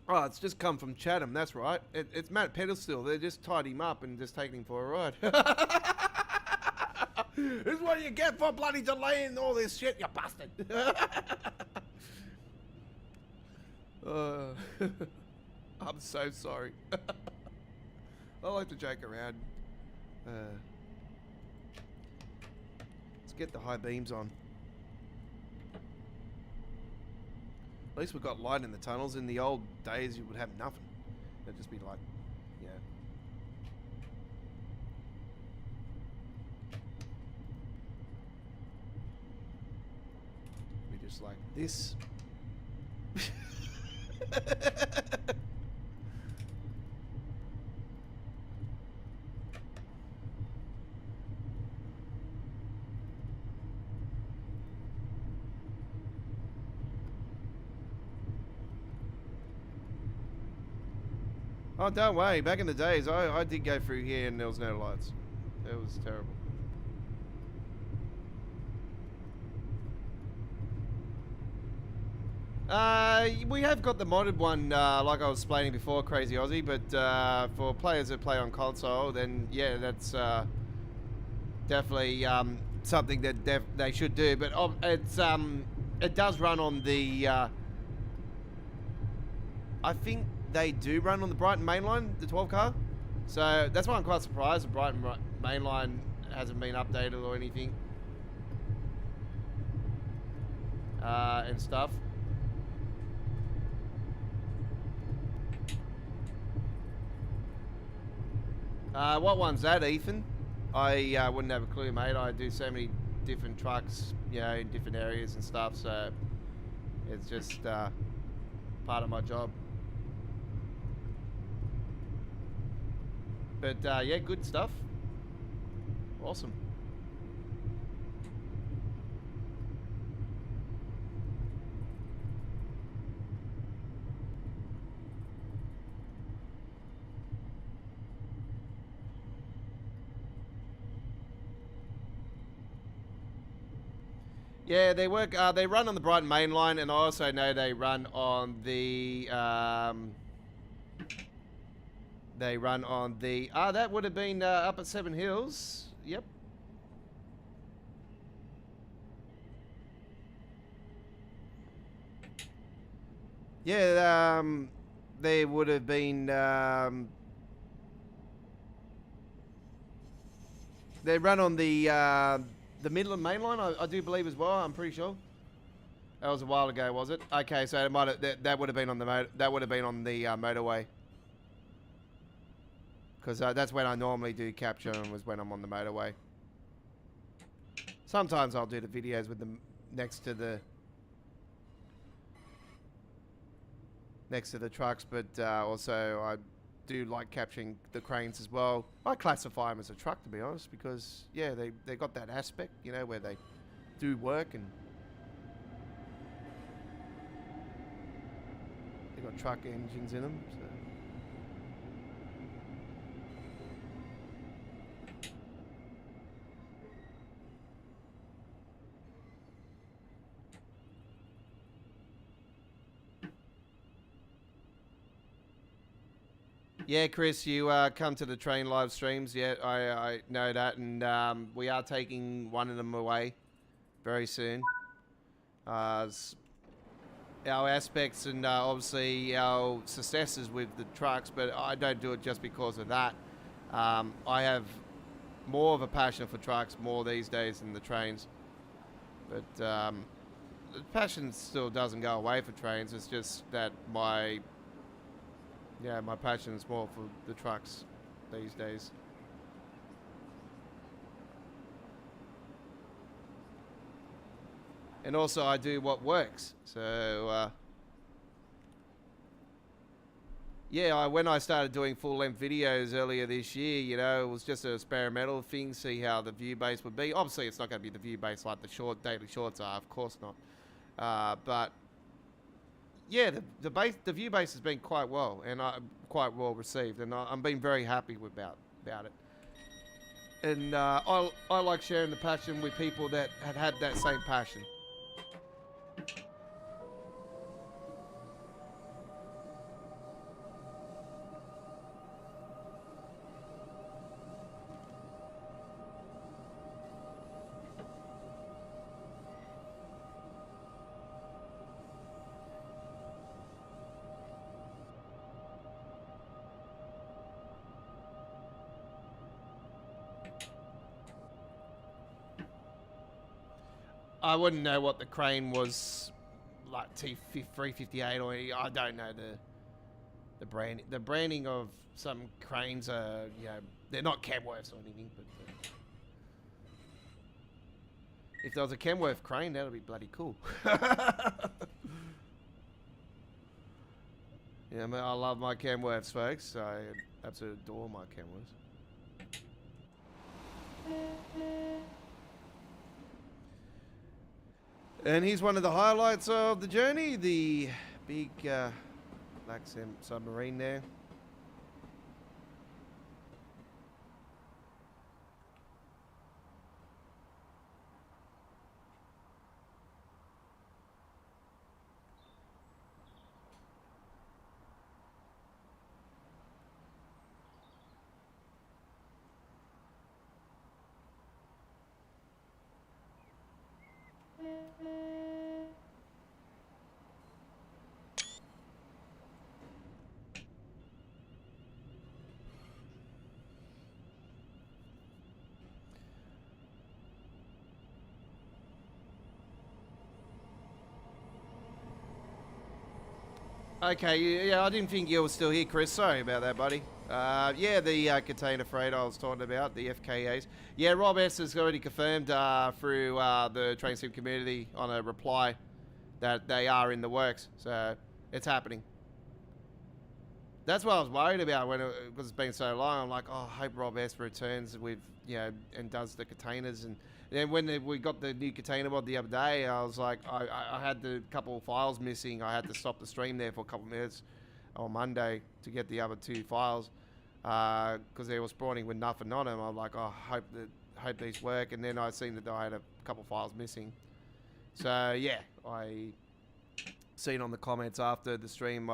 Oh, it's just come from Chatham, that's right. It's Matt Pedestal. They just tied him up and just taken him for a ride. This is what you get for bloody delaying all this shit, you bastard. I'm so sorry. I like to joke around. Let's get the high beams on. At least we've got light in the tunnels. In the old days, you would have nothing. It'd just be like, be just like this. Oh, don't worry. Back in the days, I did go through here and there was no lights. It was terrible. We have got the modded one, like I was explaining before, Crazy Aussie, but for players that play on console, then yeah, that's definitely something that they should do. But it does run on the. I think they do run on the Brighton mainline, the 12 car. So that's why I'm quite surprised the Brighton mainline hasn't been updated or anything. And stuff. What one's that, Ethan? I wouldn't have a clue, mate. I do so many different trucks, in different areas and stuff, so it's just part of my job. But yeah, good stuff. Awesome. Yeah, they work. They run on the Brighton main line, and I also know they run on the. They run on the. That would have been up at Seven Hills. Yep. Yeah. They would have been. They run on the Midland main line, I do believe as well. I'm pretty sure. That was a while ago, was it? Okay, so it might have, that would have been on the motorway. Because that's when I normally do capture, and was when I'm on the motorway. Sometimes I'll do the videos with them next to the trucks, but also I do like capturing the cranes as well. I classify them as a truck, to be honest, because yeah, they got that aspect, you know, where they do work and they got truck engines in them. So. Yeah, Chris, you come to the train live streams. Yeah, I know that, and we are taking one of them away very soon. Our aspects and obviously our successes with the trucks, but I don't do it just because of that. I have more of a passion for trucks more these days than the trains, but the passion still doesn't go away for trains. It's just that my passion is more for the trucks these days. And also I do what works. So, when I started doing full-length videos earlier this year, you know, it was just an experimental thing, see how the view base would be. Obviously, it's not going to be the view base like the daily shorts are, of course not. But yeah, the view base has been quite well, and quite well received, and I'm being very happy about it. And I like sharing the passion with people that had that same passion. I wouldn't know what the crane was like, T358, or I don't know the branding. The branding of some cranes are, you know, they're not Kenworths or anything, but if there was a Kenworth crane, that would be bloody cool. Yeah, I mean, I love my Kenworths, folks. I absolutely adore my Kenworths. And here's one of the highlights of the journey, the big black submarine there. Okay, yeah, I didn't think you were still here, Chris. Sorry about that, buddy. Yeah, the container freight I was talking about, the FKAs. Yeah, Rob S. has already confirmed through the train sim community on a reply that they are in the works. So it's happening. That's what I was worried about because it's been so long. I'm like, oh, I hope Rob S. returns with, you know, and does the containers. And then when we got the new container mod the other day, I was like, I had the couple of files missing. I had to stop the stream there for a couple of minutes on Monday to get the other two files because they were spawning with nothing on them. I'm like, oh, I hope these work. And then I seen that I had a couple of files missing. So yeah, I seen on the comments after the stream,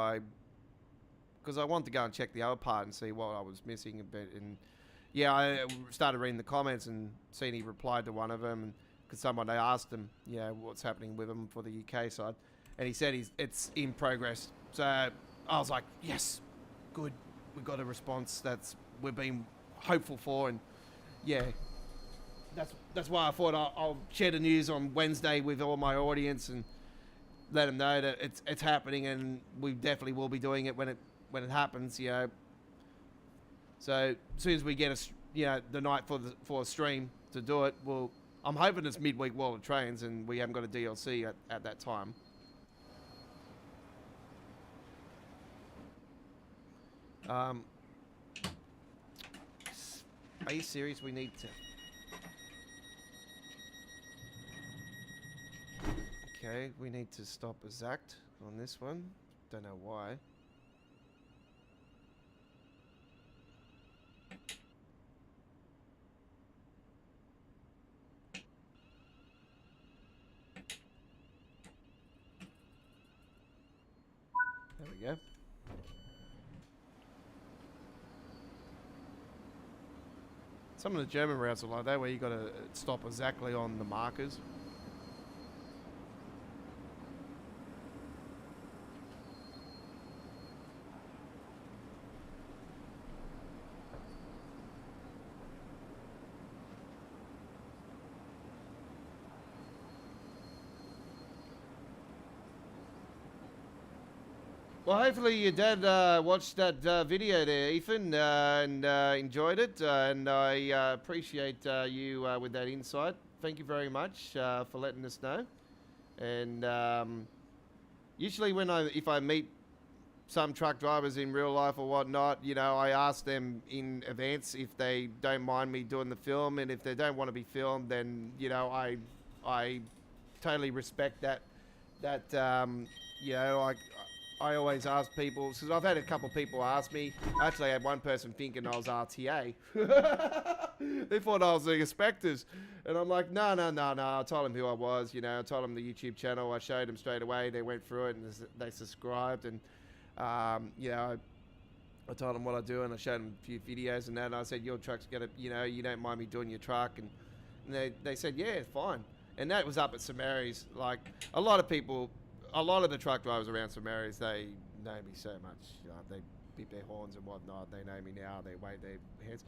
because I wanted to go and check the other part and see what I was missing a bit, and yeah, I started reading the comments and seen he replied to one of them, because someone, they asked him, what's happening with him for the UK side, and he said it's in progress. So I was like, yes, good, we got a response we've been hopeful for, and yeah, that's why I thought I'll share the news on Wednesday with all my audience and let them know that it's happening, and we definitely will be doing it when it happens. So as soon as we get the night for a stream to do it, I'm hoping it's midweek World of Trains and we haven't got a DLC at that time. Are you serious? We need to. Okay, we need to stop exact on this one. Don't know why. There we go. Some of the German routes are like that, where you got to stop exactly on the markers. Well, hopefully your dad watched that video there, Ethan, and enjoyed it. And I appreciate you with that insight. Thank you very much for letting us know. And usually if I meet some truck drivers in real life or whatnot, I ask them in advance if they don't mind me doing the film. And if they don't want to be filmed, then, I totally respect that. I always ask people, because I've had a couple of people ask me. Actually, I had one person thinking I was RTA. They thought I was the inspectors. And I'm like, no. I told them who I was, I told them the YouTube channel. I showed them straight away. They went through it and they subscribed. And, I told them what I do and I showed them a few videos and that. And I said, your truck's going to, you don't mind me doing your truck. And they said, yeah, fine. And that was up at St Mary's. Like, a lot of the truck drivers around St Mary's, they know me so much. They beep their horns and whatnot. They know me now. They wave their hands.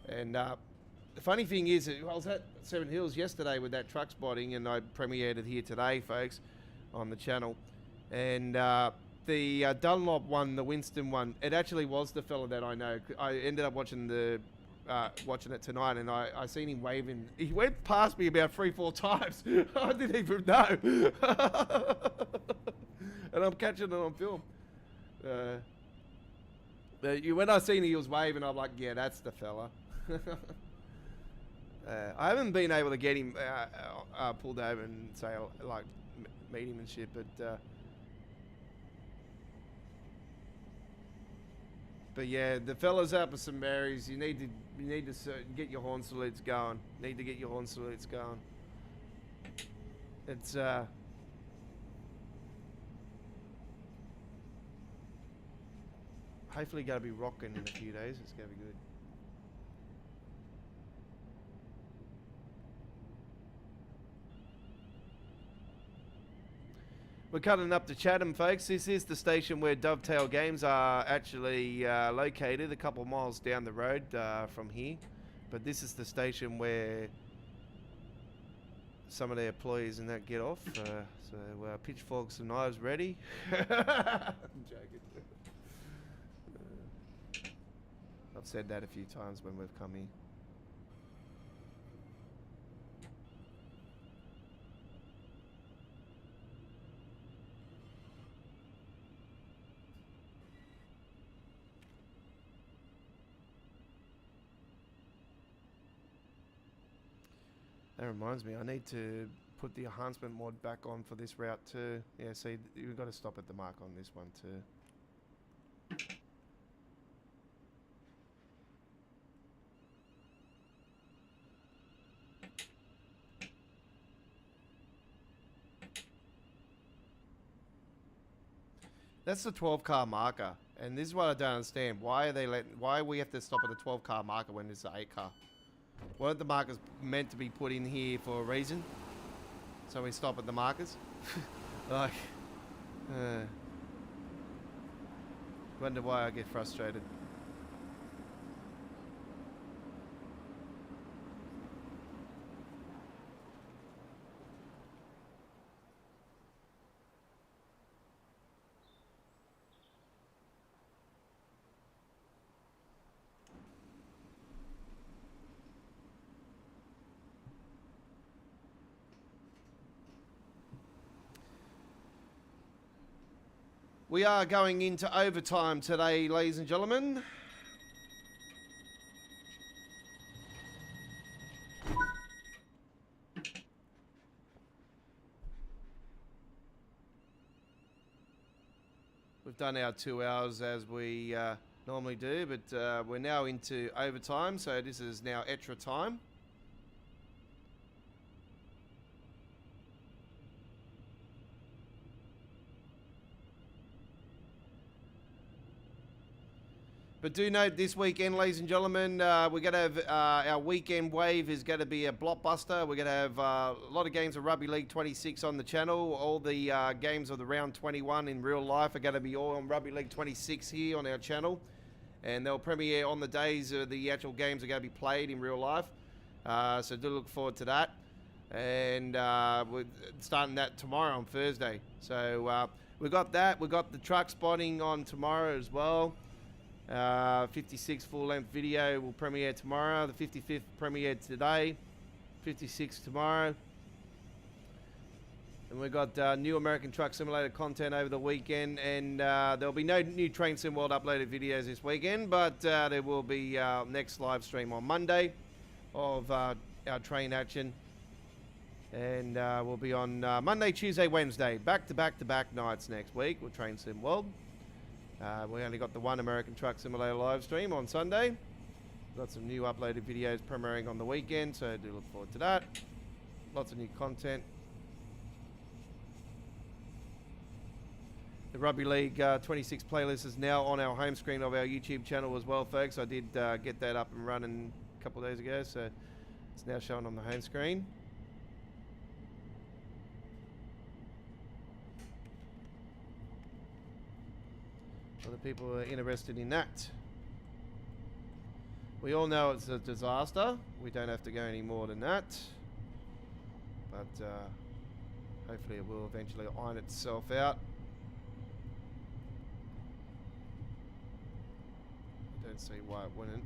And the funny thing is, I was at Seven Hills yesterday with that truck spotting, and I premiered it here today, folks, on the channel. And the Dunlop one, the Winston one, it actually was the fella that I know. I ended up watching it tonight, and I seen him waving. He went past me about 3-4 times. I didn't even know. And I'm catching it on film. When I seen he was waving, I'm like, yeah, that's the fella. I haven't been able to get him pulled over and say, like, meet him and shit, but yeah, the fellas up at St Mary's, you need to get your horn salutes going. It's hopefully going to be rocking in a few days. It's going to be good. We're cutting up to Chatham, folks. This is the station where Dovetail Games are actually located, a couple of miles down the road from here. But this is the station where some of their employees and that get off. So pitchforks and knives ready. I'm joking. I've said that a few times when we've come here. That reminds me, I need to put the enhancement mod back on for this route too. Yeah, see, we've got to stop at the mark on this one too. That's the 12 car marker. And this is what I don't understand. Why we have to stop at the 12 car marker when it's the 8 car? Weren't the markers meant to be put in here for a reason? So we stop at the markers? Like, wonder why I get frustrated. We are going into overtime today, ladies and gentlemen. We've done our 2 hours as we normally do, but we're now into overtime, so this is now extra time. But do note this weekend, ladies and gentlemen, we're going to have our weekend wave is going to be a blockbuster. We're going to have a lot of games of Rugby League 26 on the channel. All the games of the round 21 in real life are going to be all on Rugby League 26 here on our channel. And they'll premiere on the days the actual games are going to be played in real life. So do look forward to that. And we're starting that tomorrow on Thursday. So we've got that. We've got the truck spotting on tomorrow as well. 56 full-length video will premiere tomorrow. The 55th premiered today. 56 tomorrow. And we've got new American Truck Simulator content over the weekend. And there'll be no new Train Sim World uploaded videos this weekend. But there will be next live stream on Monday of our train action. And we'll be on Monday, Tuesday, Wednesday. Back-to-back-to-back nights next week with Train Sim World. We only got the one American Truck Simulator live stream on Sunday. Got some new uploaded videos premiering on the weekend, so do look forward to that. Lots of new content. The Rugby League 26 playlist is now on our home screen of our YouTube channel as well, folks. I did get that up and running a couple of days ago, so it's now showing on the home screen. Other people are interested in that. We all know it's a disaster. We don't have to go any more than that. But hopefully it will eventually iron itself out. I don't see why it wouldn't.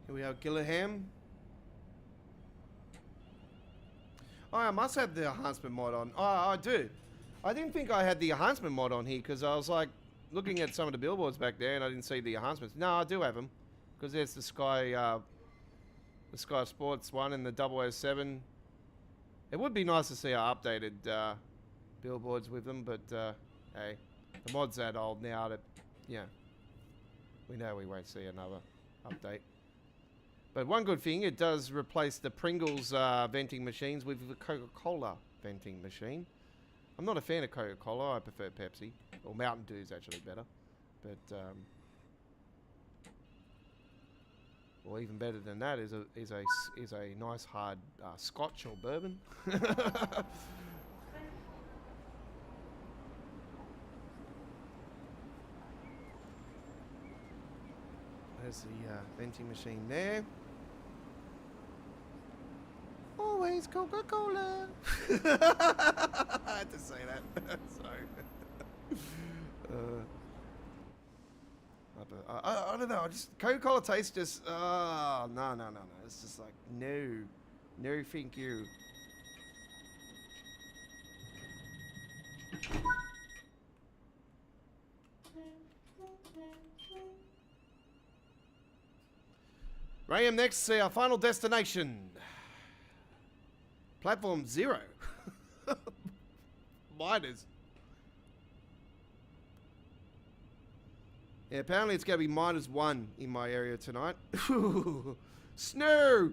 Here we have Gillingham. Oh, I must have the enhancement mod on. Oh, I do. I didn't think I had the enhancement mod on here because I was like looking at some of the billboards back there and I didn't see the enhancements. No, I do have them because there's the Sky Sports one and the 007. It would be nice to see our updated billboards with them, but hey, the mod's that old now that, yeah, we know we won't see another update. But one good thing, it does replace the Pringles venting machines with the Coca-Cola venting machine. I'm not a fan of Coca-Cola. I prefer Pepsi. Or Mountain Dew is actually better. But or even better than that is a nice hard Scotch or bourbon. There's the venting machine there. Always Coca-Cola. I had to say that. I don't know. Just Coca-Cola tastes just. No. It's just like no, thank you. Ram next, see our final destination. Platform 0. Miners. Yeah, apparently it's going to be -1 in my area tonight. Snow!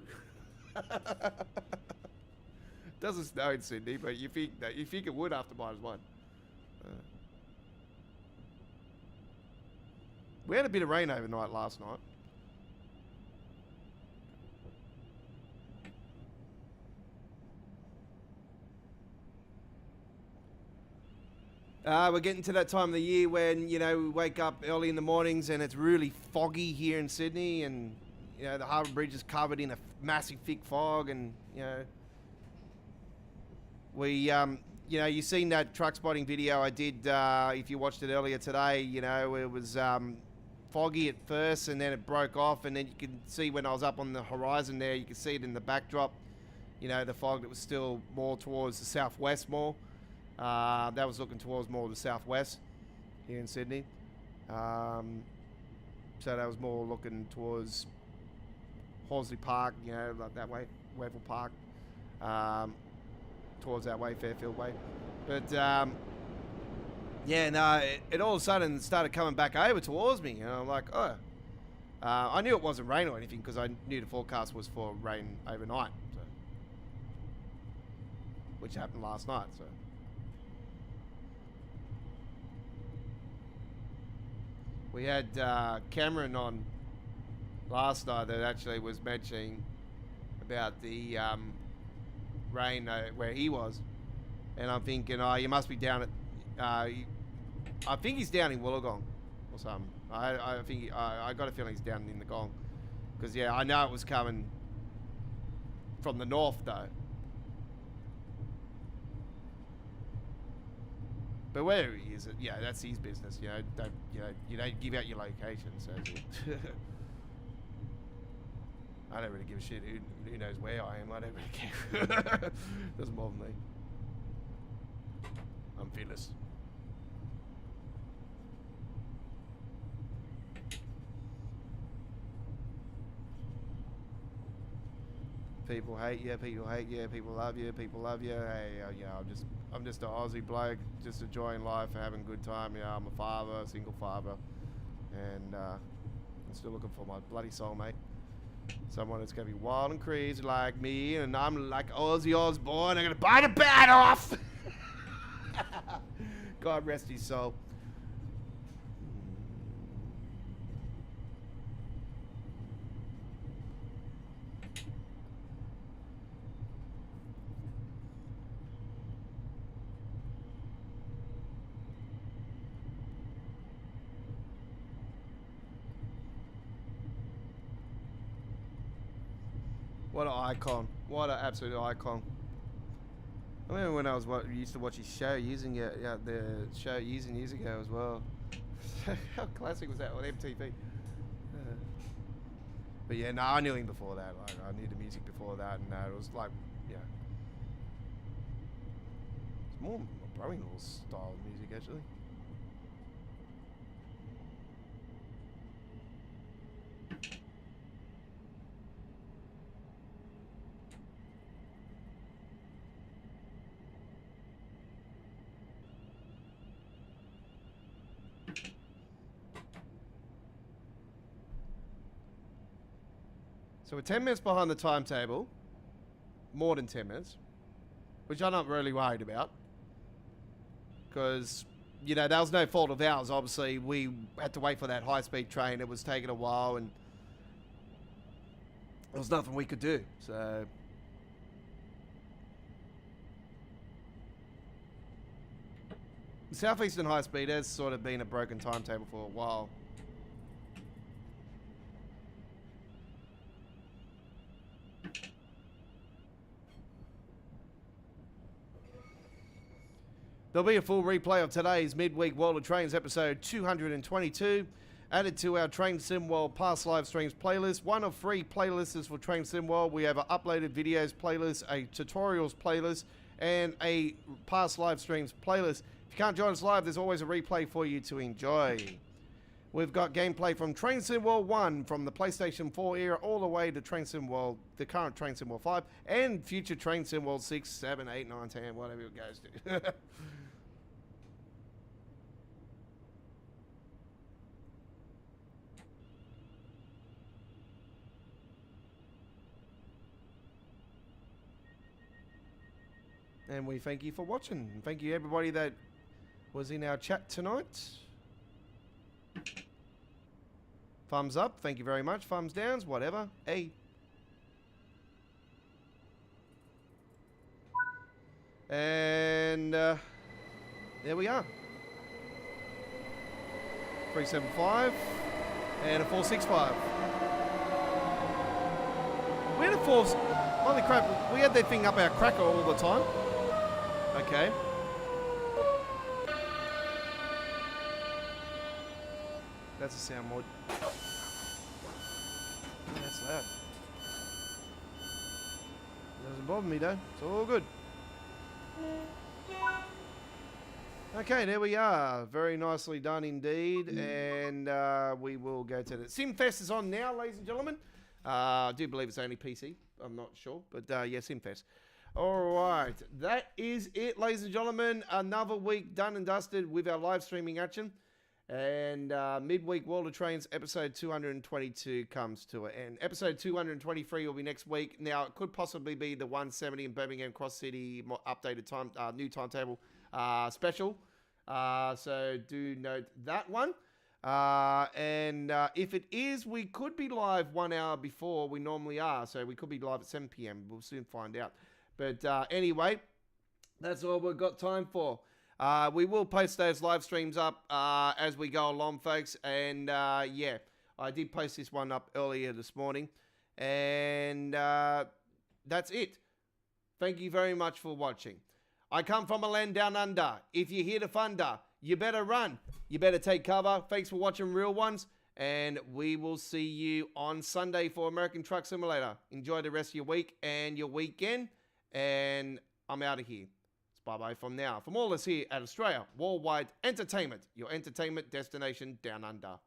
Doesn't snow in Sydney, but you think it would after -1. We had a bit of rain overnight last night. We're getting to that time of the year when, you know, we wake up early in the mornings and it's really foggy here in Sydney, and, you know, the Harbour Bridge is covered in a massive thick fog, and, you know, we, you know, you've seen that truck spotting video I did, if you watched it earlier today, you know, it was foggy at first and then it broke off, and then you can see when I was up on the horizon there, you can see it in the backdrop, you know, the fog that was still more towards the southwest more. That was looking towards more the southwest here in Sydney. So that was more looking towards Horsley Park, you know, like that way, Wavell Park, towards that way, Fairfield way. But yeah, no, it all of a sudden started coming back over towards me, and I'm like, oh. I knew it wasn't rain or anything because I knew the forecast was for rain overnight, so, which happened last night. So. We had Cameron on last night that actually was mentioning about the rain where he was, and I'm thinking, oh, you must be down at. I think he's down in Wollongong or something. I think I got a feeling he's down in the Gong, because yeah, I know it was coming from the north though. But where he is, yeah, that's his business. You know, you don't give out your location. So I don't really give a shit who knows where I am. I don't really care. Doesn't bother me. I'm fearless. People hate you, people hate you, people love you, people love you. Hey, you know, I'm just an Aussie bloke, just enjoying life and having a good time. You know, I'm a father, a single father, and I'm still looking for my bloody soulmate. Someone that's gonna be wild and crazy like me, and I'm like Ozzy Osbourne. I'm gonna bite a bat off. God rest his soul. What an icon. What an absolute icon. I remember when I used to watch his show years ago as well. How classic was that on MTV? But yeah, no, I knew him before that. Like, I knew the music before that, and it was like, yeah. It's more my brother-in-law's style of music, actually. So we're 10 minutes behind the timetable, more than 10 minutes, which I'm not really worried about, because, you know, that was no fault of ours. Obviously, we had to wait for that high-speed train. It was taking a while, and there was nothing we could do. So the Southeastern High Speed has sort of been a broken timetable for a while. There'll be a full replay of today's Midweek World of Trains episode 222. added to our Train Sim World past live streams playlist. One of 3 playlists is for Train Sim World. We have an uploaded videos playlist, a tutorials playlist, and a past live streams playlist. If you can't join us live, there's always a replay for you to enjoy. We've got gameplay from Train Sim World 1 from the PlayStation 4 era all the way to Train Sim World, the current Train Sim World 5, and future Train Sim World 6, 7, 8, 9, 10, whatever it goes to. And we thank you for watching. Thank you everybody that was in our chat tonight. Thumbs up, thank you very much. Thumbs downs, whatever. Hey. And there we are. 375 and a 465. We had a holy crap, we had that thing up our cracker all the time. Okay. That's a sound mod. Yeah, that's loud. Doesn't bother me though. It's all good. Okay, there we are. Very nicely done indeed. And we will go to the Simfest is on now, ladies and gentlemen. I do believe it's only PC. I'm not sure, but yeah, Simfest. All right, that is it, ladies and gentlemen. Another week done and dusted with our live streaming action. And midweek World of Trains episode 222 comes to an end. Episode 223 will be next week. Now, it could possibly be the 170 in Birmingham Cross City updated time, new timetable special. So do note that one. And if it is, we could be live 1 hour before we normally are. So we could be live at 7 p.m. We'll soon find out. But anyway, that's all we've got time for. We will post those live streams up as we go along, folks. And yeah, I did post this one up earlier this morning. And that's it. Thank you very much for watching. I come from a land down under. If you hear the thunder, you better run. You better take cover. Thanks for watching Real Ones. And we will see you on Sunday for American Truck Simulator. Enjoy the rest of your week and your weekend. And I'm out of here. Bye-bye from now. From all of us here at Australia Worldwide Entertainment, your entertainment destination down under.